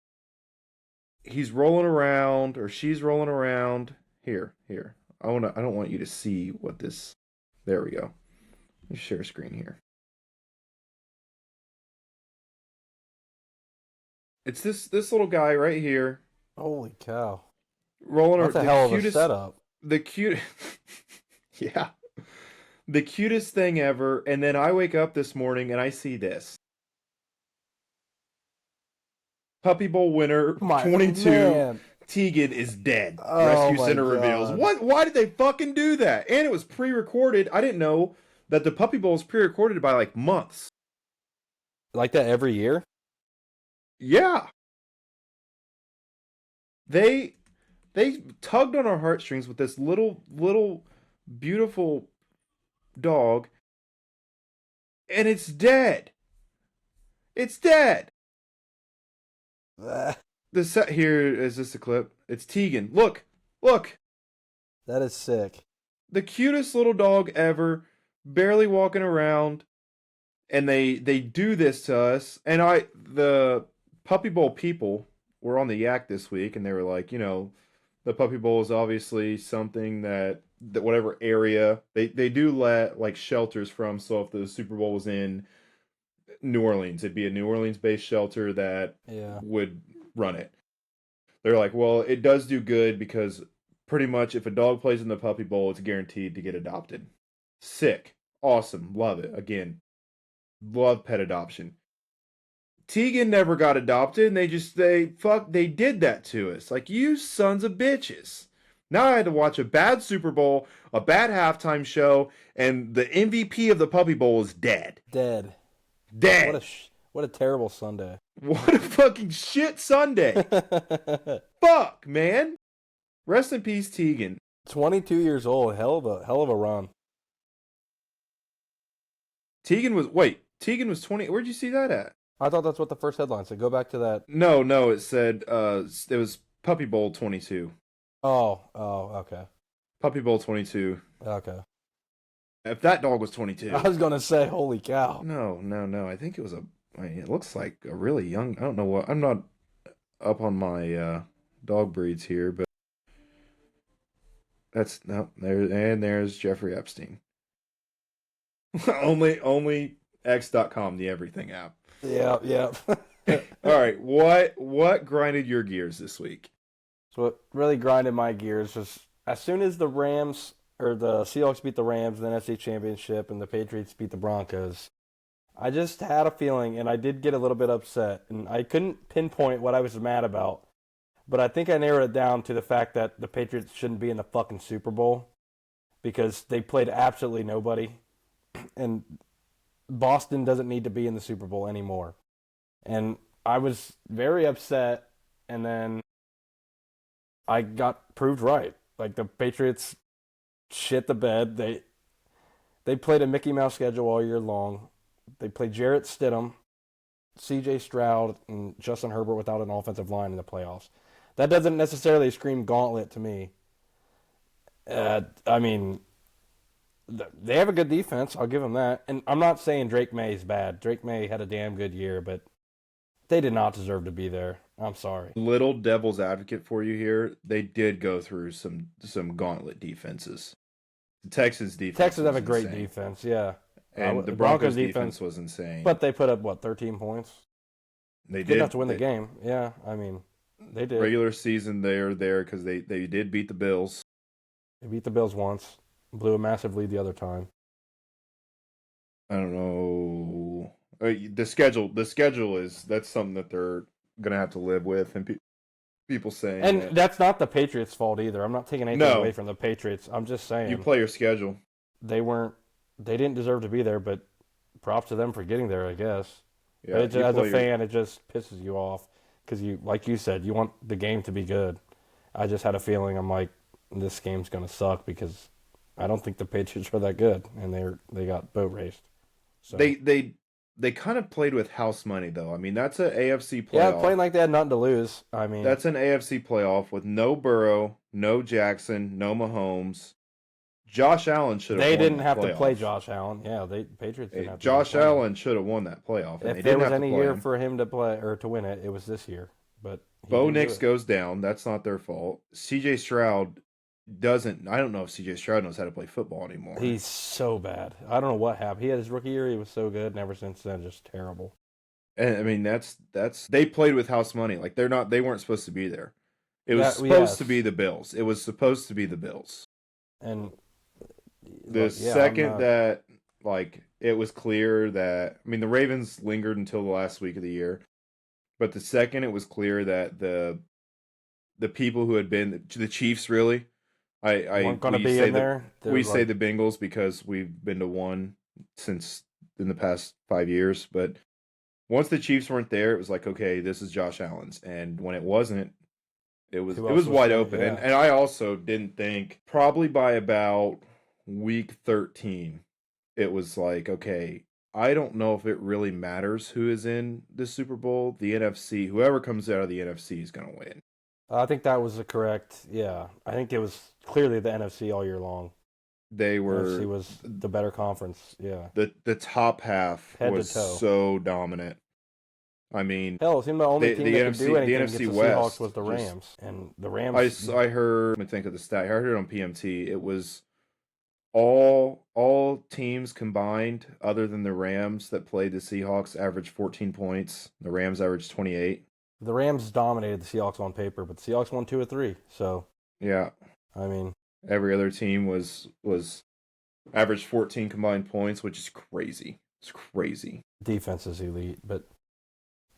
he's rolling around, or she's rolling around. Here. I don't want you to see what this. There we go. Let me share screen here. It's this little guy right here Holy cow. rolling That's around. a The hell of a cutest, setup. the cute, yeah, the cutest thing ever. And then I wake up this morning and I see this Puppy Bowl winner My 22. man. Tegan is dead. Oh Rescue my Center reveals. God. What? Why did they fucking do that? And it was pre-recorded. I didn't know that the Puppy Bowl is pre-recorded by like months. Like that every year? Yeah. They tugged on our heartstrings with this little beautiful dog, and it's dead. It's dead. That The set here is this a clip. It's Tegan. Look. is sick. The cutest little dog ever, barely walking around, and they do this to us. And the Puppy Bowl people were on the Yak this week, and they were like, the Puppy Bowl is obviously something that whatever area they do let like shelters from. So if the Super Bowl was in New Orleans, it'd be a New Orleans based shelter that Yeah. would run it. They're like, well, it does do good because pretty much if a dog plays in the Puppy Bowl, it's guaranteed to get adopted. Sick. Awesome. Love it. Again, love pet adoption. Tegan never got adopted, and they did that to us. Like, you sons of bitches. Now I had to watch a bad Super Bowl, a bad halftime show, and the MVP of the Puppy Bowl is dead. Dead. Dead. What a terrible Sunday. What a fucking shit Sunday. Fuck, man. Rest in peace, Tegan. 22 years old. Hell of a run. Tegan was 20. Where'd you see that at? I thought that's what the first headline said. Go back to that. No, it said it was Puppy Bowl 22. Oh, okay. Puppy Bowl 22. Okay. If that dog was 22. I was gonna say, holy cow. No. I think it looks like a really young, I don't know what, I'm not up on my dog breeds here, but That's no there, and there's Jeffrey Epstein. only X.com, the everything app. Yeah, yeah. All right, what grinded your gears this week? So what really grinded my gears was as soon as the Rams or the Seahawks beat the Rams in the NFC Championship and the Patriots beat the Broncos, I just had a feeling, and I did get a little bit upset, and I couldn't pinpoint what I was mad about, but I think I narrowed it down to the fact that the Patriots shouldn't be in the fucking Super Bowl because they played absolutely nobody, and Boston doesn't need to be in the Super Bowl anymore. And I was very upset, and then I got proved right. Like the Patriots shit the bed. They played a Mickey Mouse schedule all year long. They played Jarrett Stidham, C.J. Stroud, and Justin Herbert without an offensive line in the playoffs. That doesn't necessarily scream gauntlet to me. I mean, they have a good defense. I'll give them that. And I'm not saying Drake May is bad. Drake May had a damn good year, but they did not deserve to be there. I'm sorry. Little devil's advocate for you here. They did go through some gauntlet defenses. The Texans defense Texas have was a great insane. defense, yeah. And the The Broncos Broncos defense defense, was insane. but they put up what 13 points. They Good enough did to win the they, game. Yeah, I mean, they did. regular season they're there because they did beat the Bills. They beat the Bills once, blew a massive lead the other time. I don't know. The schedule is that's something that they're gonna have to live with, and people saying And that that's not the Patriots' fault either. I'm not taking anything away no, from the Patriots. I'm just you saying play your schedule. they weren't, they didn't deserve to be there. But props to them for getting there, I guess. But Yeah, you as a play your fan, it just pisses you off because you, like you said, you want the game to be good. I just had a feeling I'm like, this game's gonna suck because I don't think the Patriots are that good, and they got boat raced. So they they they kind of played with house money though. I mean, that's an AFC yeah, playoff. playing like they had nothing to lose. I mean, That's an AFC playoff with no Burrow, no Jackson, no Mahomes. Josh Allen should have they won didn't that have to play playoff. Josh Allen. Yeah, they Patriots didn't have to even Josh play him. Allen should have won that playoff, and they If there didn't was have to any play year him. for him to play or to win it, it was this year. But he Bo didn't do Nix it. goes down. That's not their fault. CJ Stroud doesn't. I don't know if CJ Stroud knows how to play football anymore. He's so bad. I don't know what happened. He had his rookie year. He was so good, and ever since then, just terrible. And I mean, that's they played with house money. Like they weren't supposed to be there. It was That supposed to yes, be the Bills. It was supposed to be the Bills. and The yeah, I'm second not. that like it was clear that I mean the Ravens lingered until the last week of the year, but the second it was clear that the people who had been the Chiefs really, I Weren't going to be in there. They're we say like, the Bengals because we've been to one since in the past 5 years, but once the Chiefs weren't there, it was like okay, this is Josh Allen's, and when it wasn't, it was who it else was was wide there? open, Yeah, and I also didn't think probably by about week 13, it was like okay, I don't know if it really matters who is in the Super Bowl. The NFC, whoever comes out of the NFC is going to win. I think that was the correct. Yeah, I think it was clearly the NFC all year long. They NFC were was the better conference. Yeah, the top half head to was toe. so dominant. I mean, Hell, it seemed the only team that could do The anything NFC against the Seahawks West was the just Rams, and the Rams. I heard. Let me think of the stat. I heard it on PMT. It was all teams combined, other than the Rams that played the Seahawks, averaged 14 points. The Rams averaged 28. The Rams dominated the Seahawks on paper, but the Seahawks won 2 or 3. So Yeah, I mean, every other team was averaged 14 combined points, which is crazy. It's crazy. defense is elite, but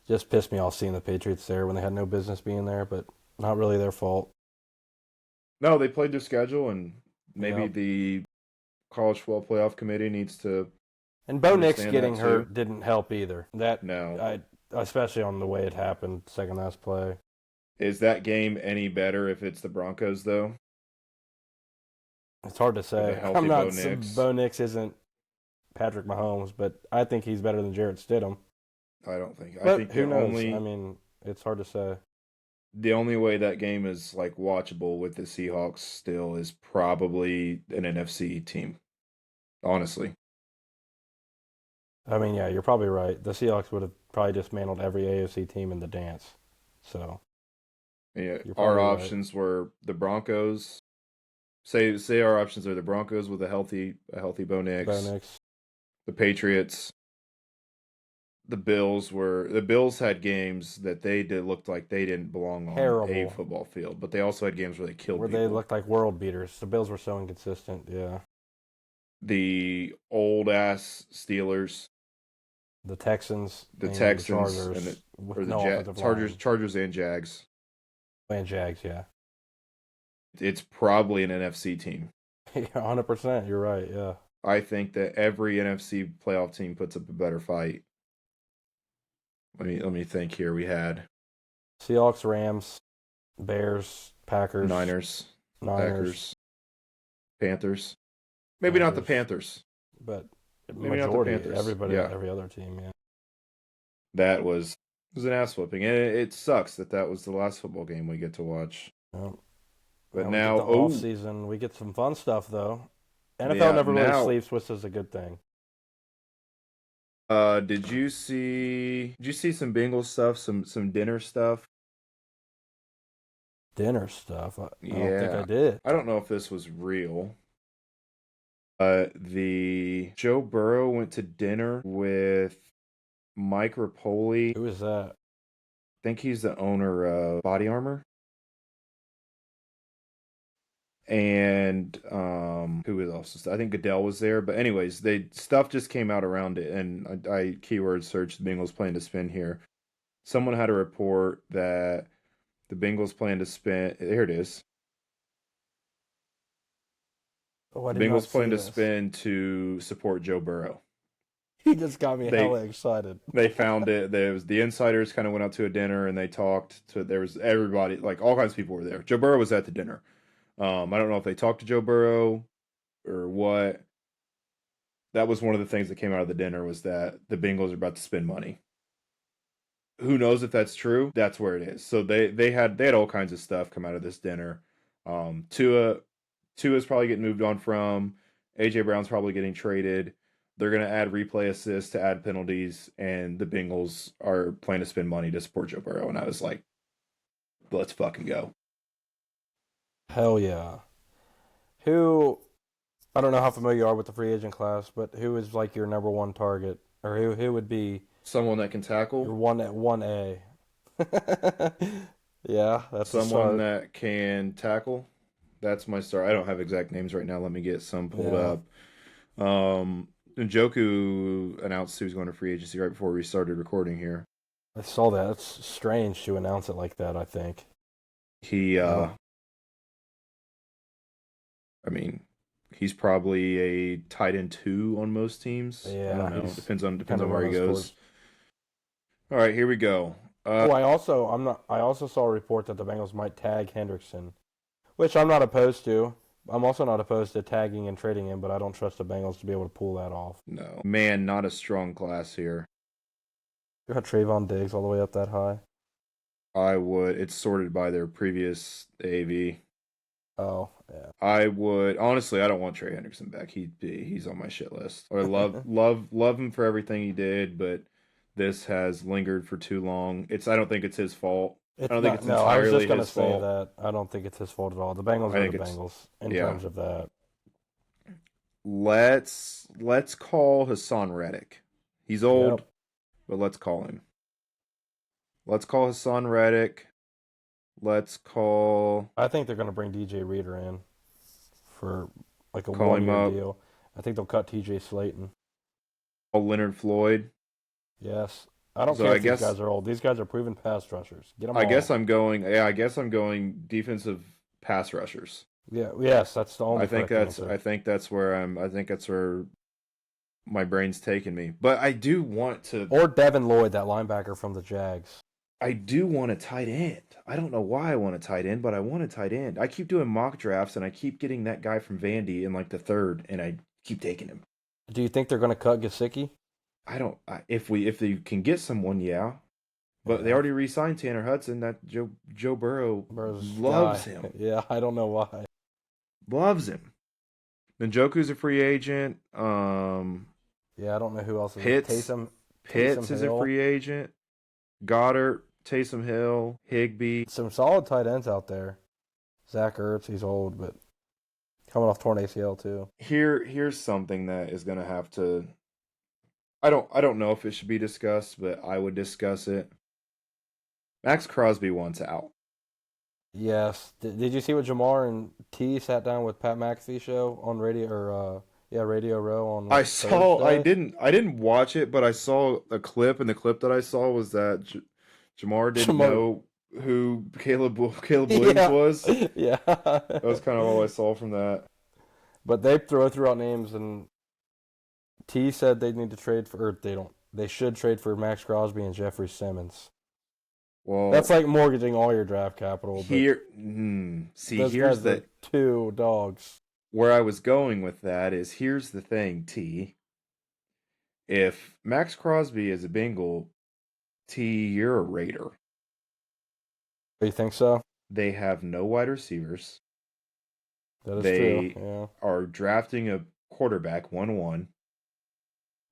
just pissed me off seeing the Patriots there when they had no business being there, but not really their fault. No, they played their schedule, and maybe Yeah. the college football playoff committee needs to And Bo Nix understand getting that too. hurt didn't help either. That No. I especially on the way it happened, second last play. Is that game any better if it's the Broncos though? It's hard to With a say. healthy I'm Bo not. Nix? Bo Nix isn't Patrick Mahomes, but I think he's better than Jarrett Stidham. I don't think. I But think who knows? I mean, it's hard to say. the only way that game is like watchable with the Seahawks still is probably an NFC team. Honestly. I mean, yeah, you're probably right. The Seahawks would have probably dismantled every AFC team in the dance. So Yeah. you're Our probably right. options were the Broncos, Say our options are the Broncos with a healthy Bo Bo Nix, Nix. the Patriots. The Bills had games that they did looked like they didn't belong on a Terrible. football field, but they also had games where they killed Where they people. looked like world beaters. The Bills were so inconsistent. Yeah. The old ass Steelers, The Texans the and the Texans, Chargers with or the no offensive line. Chargers and Jags. And Jags, yeah. It's probably an NFC team. Yeah, 100%. You're right. Yeah. I think that every NFC playoff team puts up a better fight. Let me think here. We had Seahawks, Rams, Bears, Packers, Niners, Packers, Panthers. Maybe not the Panthers. but Maybe not the majority, Panthers. everybody, Yeah. every other team, yeah. That was an ass whooping, and it sucks that was the last football game we get to watch. Yep. But we now, get the off season, we get some fun stuff though. NFL Yeah, never really now- sleeps, which is a good thing. did you see some Bengals stuff, some dinner stuff? Dinner stuff. I don't think Yeah. I did. I don't know if this was real. The Joe Burrow went to dinner with Mike Rapoli. Who is that? I think he's the owner of Body Armor. And who else? I think Goodell was there. But anyways, stuff just came out around it, and I keyword searched the Bengals plan to spend here. Someone had a report that the Bengals plan to spend. Here it is. Oh, I The did not Bengals plan see to this. spend to support Joe Burrow. He just got me hella excited. They found it. There was the insiders kind of went out to a dinner and they talked to. There was everybody, like all kinds of people were there. Joe Burrow was at the dinner. I don't know if they talked to Joe Burrow or what. That was one of the things that came out of the dinner was that the Bengals are about to spend money. Who knows if that's true? That's where it is. So they had all kinds of stuff come out of this dinner. Tua's probably getting moved on from. AJ Brown's probably getting traded. They're going to add replay assists to add penalties, and the Bengals are planning to spend money to support Joe Burrow. And I was like, let's fucking go. Hell yeah. Who, I don't know how familiar you are with the free agent class, but who is like your number one target? Or who would be Someone that can your tackle. 1A? Yeah, that's Someone that can tackle. That's my star. I don't have exact names right now. Let me get some pulled up. Njoku announced he was going to free agency right before we started recording here. I saw that. It's strange to announce it like that, I think. I mean, he's probably a tight end 2 on most teams. Yeah, I don't know. he's Depends on kind of where he one of those goes. sports. All right, here we go. I also saw a report that the Bengals might tag Hendrickson, which I'm not opposed to. I'm also not opposed to tagging and trading him, but I don't trust the Bengals to be able to pull that off. No. Man, not a strong class here. You got Trayvon Diggs all the way up that high? It's sorted by their previous AV. Oh, yeah. I would honestly. I don't want Trey Hendrickson back. He's on my shit list. I love him for everything he did, but this has lingered for too long. I don't think it's his fault. I don't think it's I was entirely just gonna his say fault. that. I don't think it's his fault at all. The Bengals are the Bengals in terms of that. Let's call Hassan Reddick. He's old, Yep. but let's call him. Let's call Hassan Reddick. Let's call. I think they're gonna bring DJ Reader in for like a Call him 1-year up. deal. I think they'll cut TJ Slayton. Leonard Floyd. Yes. I don't So care I if guess- these guys are old. These guys are proven pass rushers. Get them I all. guess I'm going defensive pass rushers. Yeah. Yes, that's the only. I think correct that's answer. where my brain's taking me. But I do want to Or Devin Lloyd, that linebacker from the Jags. I do want a tight end. I don't know why I want a tight end, but I want a tight end. I keep doing mock drafts and I keep getting that guy from Vandy in like the third and I keep taking him. Do you think they're gonna cut Gesicki? If they can get someone, yeah. But they already re-signed Tanner Hudson. That Joe Burrow Burrow's loves guy. him. Yeah, I don't know why. Loves him. Njoku's a free agent. Yeah, I don't know who else is. Pitts Taysom is a Hill. free agent. Goddard, Taysom Hill, Higbee. Some solid tight ends out there. Zach Ertz, he's old, but Coming off torn ACL too. Here's something that is gonna have to. I don't know if it should be discussed, but I would discuss it. Max Crosby wants out. Yes. Did you see what Jamar and T sat down with Pat McAfee show on radio or Radio Row on I like saw. I Thursday? didn't. I didn't watch it, but I saw a clip, and the clip that I saw was that Jamar didn't Jamar. know who Caleb Williams Yeah. was. Yeah. That was kind of all I saw from that. But they threw out names, and T said they need to trade for, or they don't. They should trade for Max Crosby and Jeffrey Simmons. That's Well, like mortgaging all your draft capital, but see, those here's guys are the two dogs. where I was going with that is here's the thing, T. If Max Crosby is a Bengal, T, you're a Raider. You think so? They have no wide receivers. That is true. They Yeah. are drafting a quarterback 1-1.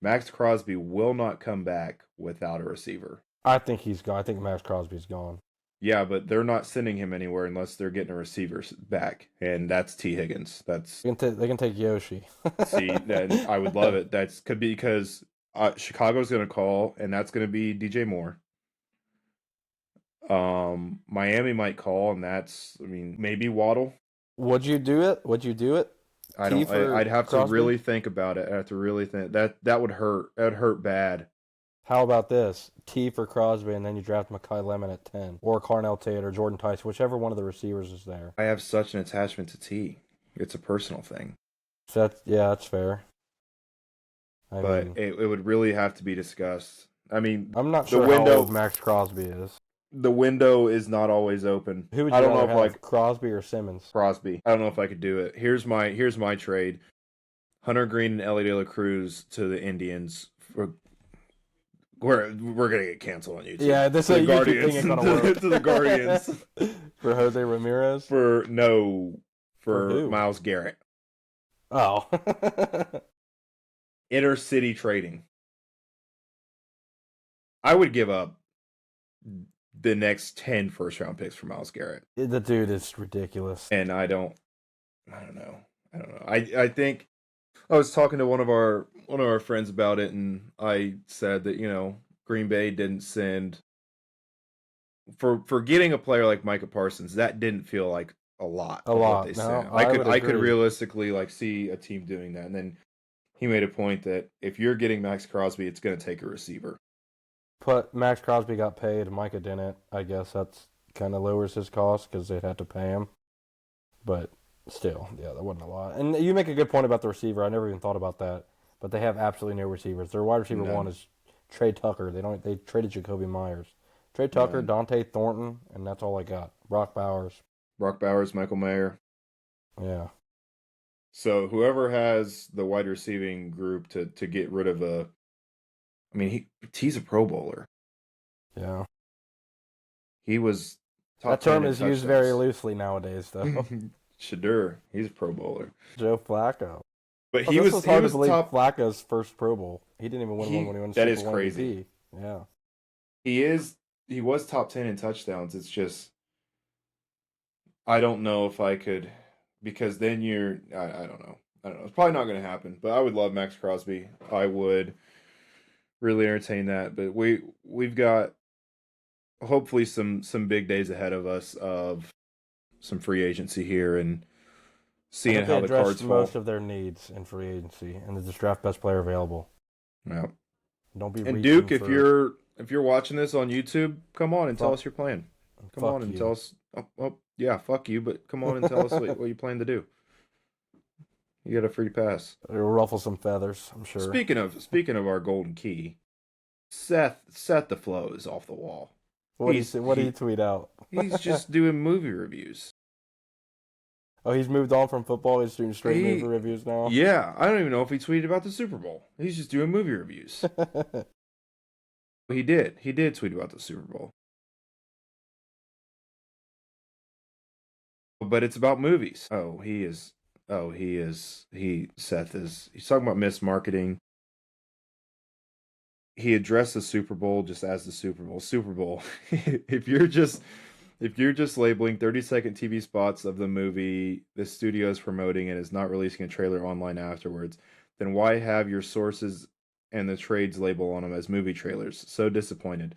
Max Crosby will not come back without a receiver. I think he's gone. I think Max Crosby's gone. Yeah, but they're not sending him anywhere unless they're getting a receiver back, and that's T. Higgins. That's They can take Yoshi. see, then I would love it. That's could be because Chicago's going to call, and that's going to be DJ Moore. Miami might call, and that's maybe Waddle. Would you do it? Would you do it? I T don't. for I'd have to Crosby? really think about it. I have to really think that would hurt. That would hurt bad. How about this? T for Crosby, and then you draft Makai Lemon at 10. Or Carnell Tate or Jordan Tice, whichever one of the receivers is there. I have such an attachment to T. It's a personal thing, So that's fair. I but mean, it would really have to be discussed. I mean, I'm not the sure how window old Max Crosby is. the window is not always open. Who would you I don't know rather if have, Crosby or Simmons? Crosby. I don't know if I could do it. Here's my trade: Hunter Green and Ellie De La Cruz to the Indians. We're gonna get canceled on YouTube. Yeah, this to the is a YouTube thing Guardians. ain't gonna work. To the Guardians For Jose Ramirez? for For who? Myles Garrett. Oh. Intercity trading. I would give up the next 10 first round picks for Myles Garrett. The dude is ridiculous. And I don't know. I think I was talking to one of our friends about it, and I said that, Green Bay didn't send for getting a player like Micah Parsons, that didn't feel like a lot A of lot. what they No, sent. I would I could agree. realistically see a team doing that. And then he made a point that if you're getting Max Crosby, it's gonna take a receiver. But Max Crosby got paid, Micah didn't. I guess that's kind of lowers his cost because they'd have to pay him. But still, yeah, that wasn't a lot. And you make a good point about the receiver. I never even thought about that. But they have absolutely no receivers. Their wide receiver None. one is Trey Tucker. They traded Jacoby Myers. Trey Tucker, None. Dante Thornton, and that's all I got. Brock Bowers. Brock Bowers, Michael Mayer. Yeah. So whoever has the wide receiving group to get rid of he's a Pro Bowler. Yeah. He was top That 10 term in is used very touchdowns. loosely nowadays, though. Shadur, he's a Pro Bowler. Joe Flacco. But Oh, he this was hard he was to believe top. Flacco's first Pro Bowl. He didn't even win one when he won That Super is Bowl crazy. MVP. Yeah. He was top 10 in touchdowns. It's just I don't know if I could, because then I don't know. It's probably not going to happen. But I would love Max Crosby. I would really entertain that. But we've got hopefully some big days ahead of us of some free agency here and seeing I think how they the addressed cards fall. most of their needs in free agency, and they just draft best player available. Yeah. Don't be And reaching Duke, if for- you're watching this on YouTube, come on and tell us your plan. Come Fuck on and you. tell us. Oh, yeah, fuck you, but come on and tell us what you plan to do. You got a free pass. It'll ruffle some feathers, I'm sure. Speaking of our golden key, Seth the Flow is off the wall. What do you tweet out? He's just doing movie reviews. Oh, he's moved on from football. He's doing straight He- movie reviews now. Yeah, I don't even know if he tweeted about the Super Bowl. He's just doing movie reviews. He did tweet about the Super Bowl. But it's about movies. Seth he's talking about mismarketing. He addressed the Super Bowl just as the Super Bowl. Super Bowl. If you're just If you're just labeling 30-second TV spots of the movie the studio is promoting and is not releasing a trailer online afterwards, then why have your sources and the trades label on them as movie trailers? So disappointed.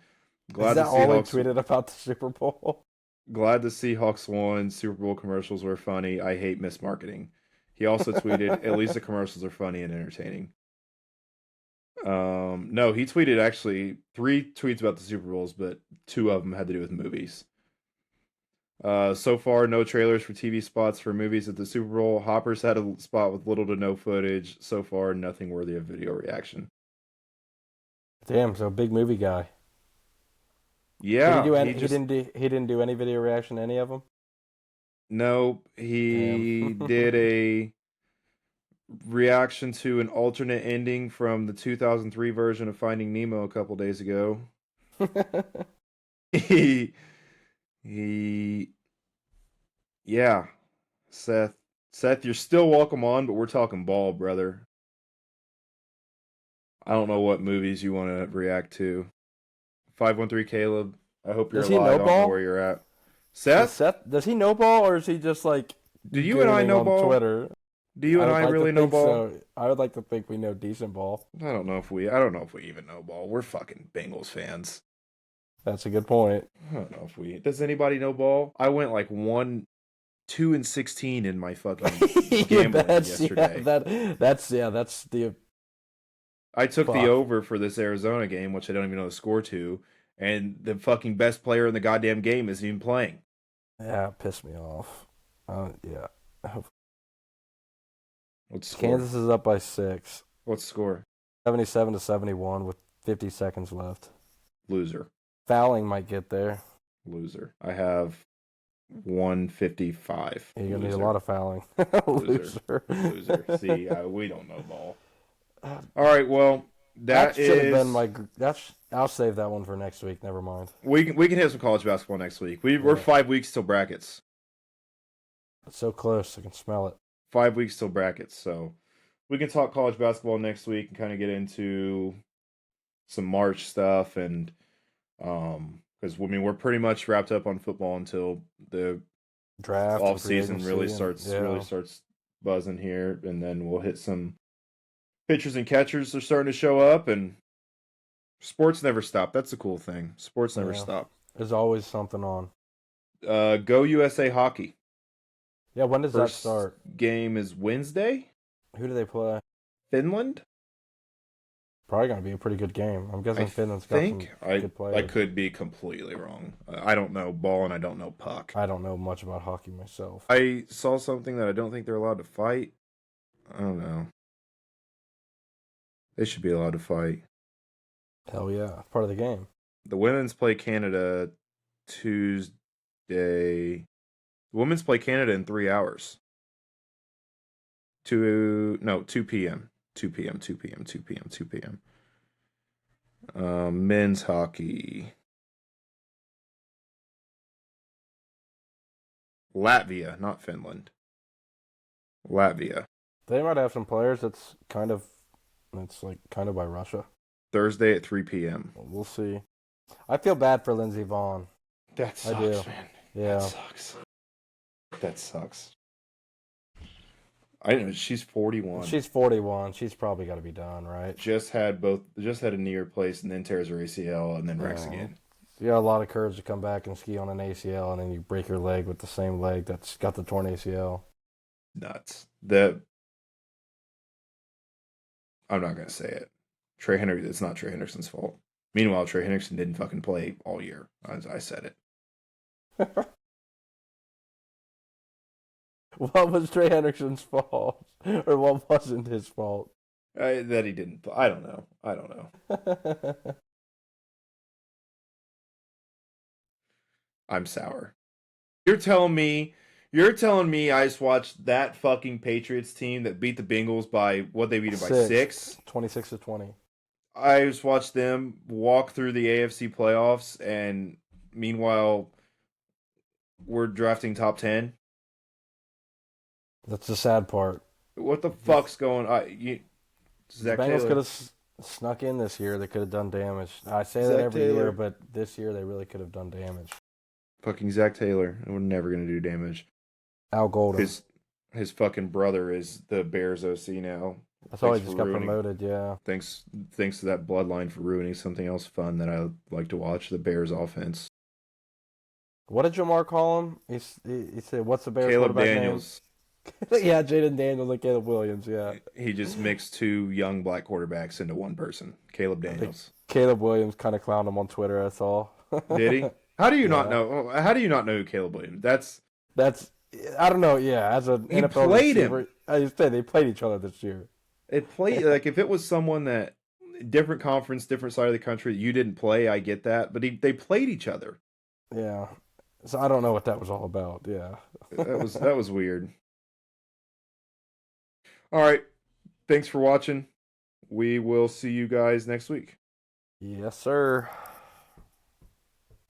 Is Glad the that all he Seahawks tweeted about the Super Bowl? Glad the Seahawks won. Super Bowl commercials were funny. I hate mismarketing. He also tweeted, at least the commercials are funny and entertaining. No, he tweeted actually 3 tweets about the Super Bowls, but 2 of them had to do with movies. So far, no trailers for TV spots for movies at the Super Bowl. Hopper's had a spot with little to no footage. So far, nothing worthy of video reaction. Damn, so big movie guy. Did he Yeah, do any? He didn't do any video reaction to any of them. no, Damn. he did a reaction to an alternate ending from the 2003 version of Finding Nemo a couple days ago. He, he, yeah, Seth. Seth, you're still welcome on, but we're talking ball, brother. I don't know what movies you want to react to. 513 Caleb, I hope you're Does he alive. know I don't know ball? where you're at. Seth, Does he know ball, or is he just like do you and I gooning know on ball? Twitter? Do you I and would I like to really know think ball? so. I would like to think we know decent ball. I don't know if we even know ball. We're fucking Bengals fans. That's a good point. I don't know if we. Does anybody know ball? I went like 2-16 in my fucking gambling yesterday. That's the I took fuck. the over for this Arizona game, which I don't even know the score to, and the fucking best player in the goddamn game isn't even playing. Yeah, it pissed me off. Yeah. What's the score? Kansas is up by 6. What's the score? 77-71 with 50 seconds left. Loser. Fouling might get there. Loser. I have 155. You're gonna need a Loser. lot of fouling. Loser. Loser. See, we don't know ball. All right, well, That should have been is. my. I'll save that one for next week. Never mind. We can hit some college basketball next week. We're Yeah. 5 weeks till brackets. It's so close. I can smell it. 5 weeks till brackets, so we can talk college basketball next week and kind of get into some March stuff and because I mean we're pretty much wrapped up on football until the Draft off and free season really agency starts buzzing here, and then we'll hit some pitchers and catchers are starting to show up, and sports never stop. That's the cool thing. Sports never Yeah. stop. There's always something on. Go USA hockey. Yeah, when does that First start? game is Wednesday. Who do they play? Finland. Probably gonna be a pretty good game. I'm guessing I Finland's got some think good players. I could be completely wrong. I don't know ball and I don't know puck. I don't know much about hockey myself. I saw something that I don't think they're allowed to fight. I don't know. They should be allowed to fight. Hell yeah, it's part of the game. The women's play Canada Tuesday. The women's play Canada in 3 hours. 2 p.m. 2 p.m. 2 p.m. 2 p.m. 2 p.m. Men's hockey. Latvia, not Finland. Latvia. They might have some players that's kind of by Russia. Thursday at 3 p.m. We'll see. I feel bad for Lindsey Vaughn. That sucks, I do. man. Yeah. That sucks. I know she's 41. She's 41. She's probably got to be done, right? just had a knee replaced and then tears her ACL and then wrecks Yeah. again. You got a lot of courage to come back and ski on an ACL, and then you break your leg with the same leg that's got the torn ACL. Nuts. I'm not gonna say it. It's not Trey Henderson's fault. Meanwhile, Trey Henderson didn't fucking play all year. As I said it. What was Trey Henderson's fault? Or what wasn't his fault? That he didn't. I don't know. I'm sour. You're telling me I just watched that fucking Patriots team that beat the Bengals by what they beat it by 6? 26-20. I just watched them walk through the AFC playoffs, and meanwhile, we're drafting top 10. That's the sad part. What the fuck's going on? The Zach Bengals Taylor. could have snuck in this year. They could have done damage. I say that Zach every Taylor. year, but this year they really could have done damage. Fucking Zach Taylor. We're never gonna do damage. Al Golden. His fucking brother is the Bears OC now. I saw he Thanks for just got ruining. promoted. Yeah. Thanks to that bloodline for ruining something else fun that I like to watch. The Bears offense. What did Jamar call him? He said, "What's the Bears Caleb quarterback Daniels. name?" Yeah, Jaden Daniels and Caleb Williams. Yeah, He just mixed two young black quarterbacks into one person. Caleb I think Daniels. Caleb Williams kind of clowned him on Twitter. I saw. Did he? How do you not Yeah, know? How do you not know who Caleb Williams? that's I don't know. Yeah, as an He NFL played receiver, him. I said they played each other this year. It played like if it was someone that different conference, different side of the country, you didn't play. I get that, but they played each other. Yeah, so I don't know what that was all about. Yeah. That was weird. All right, thanks for watching. We will see you guys next week. Yes, sir.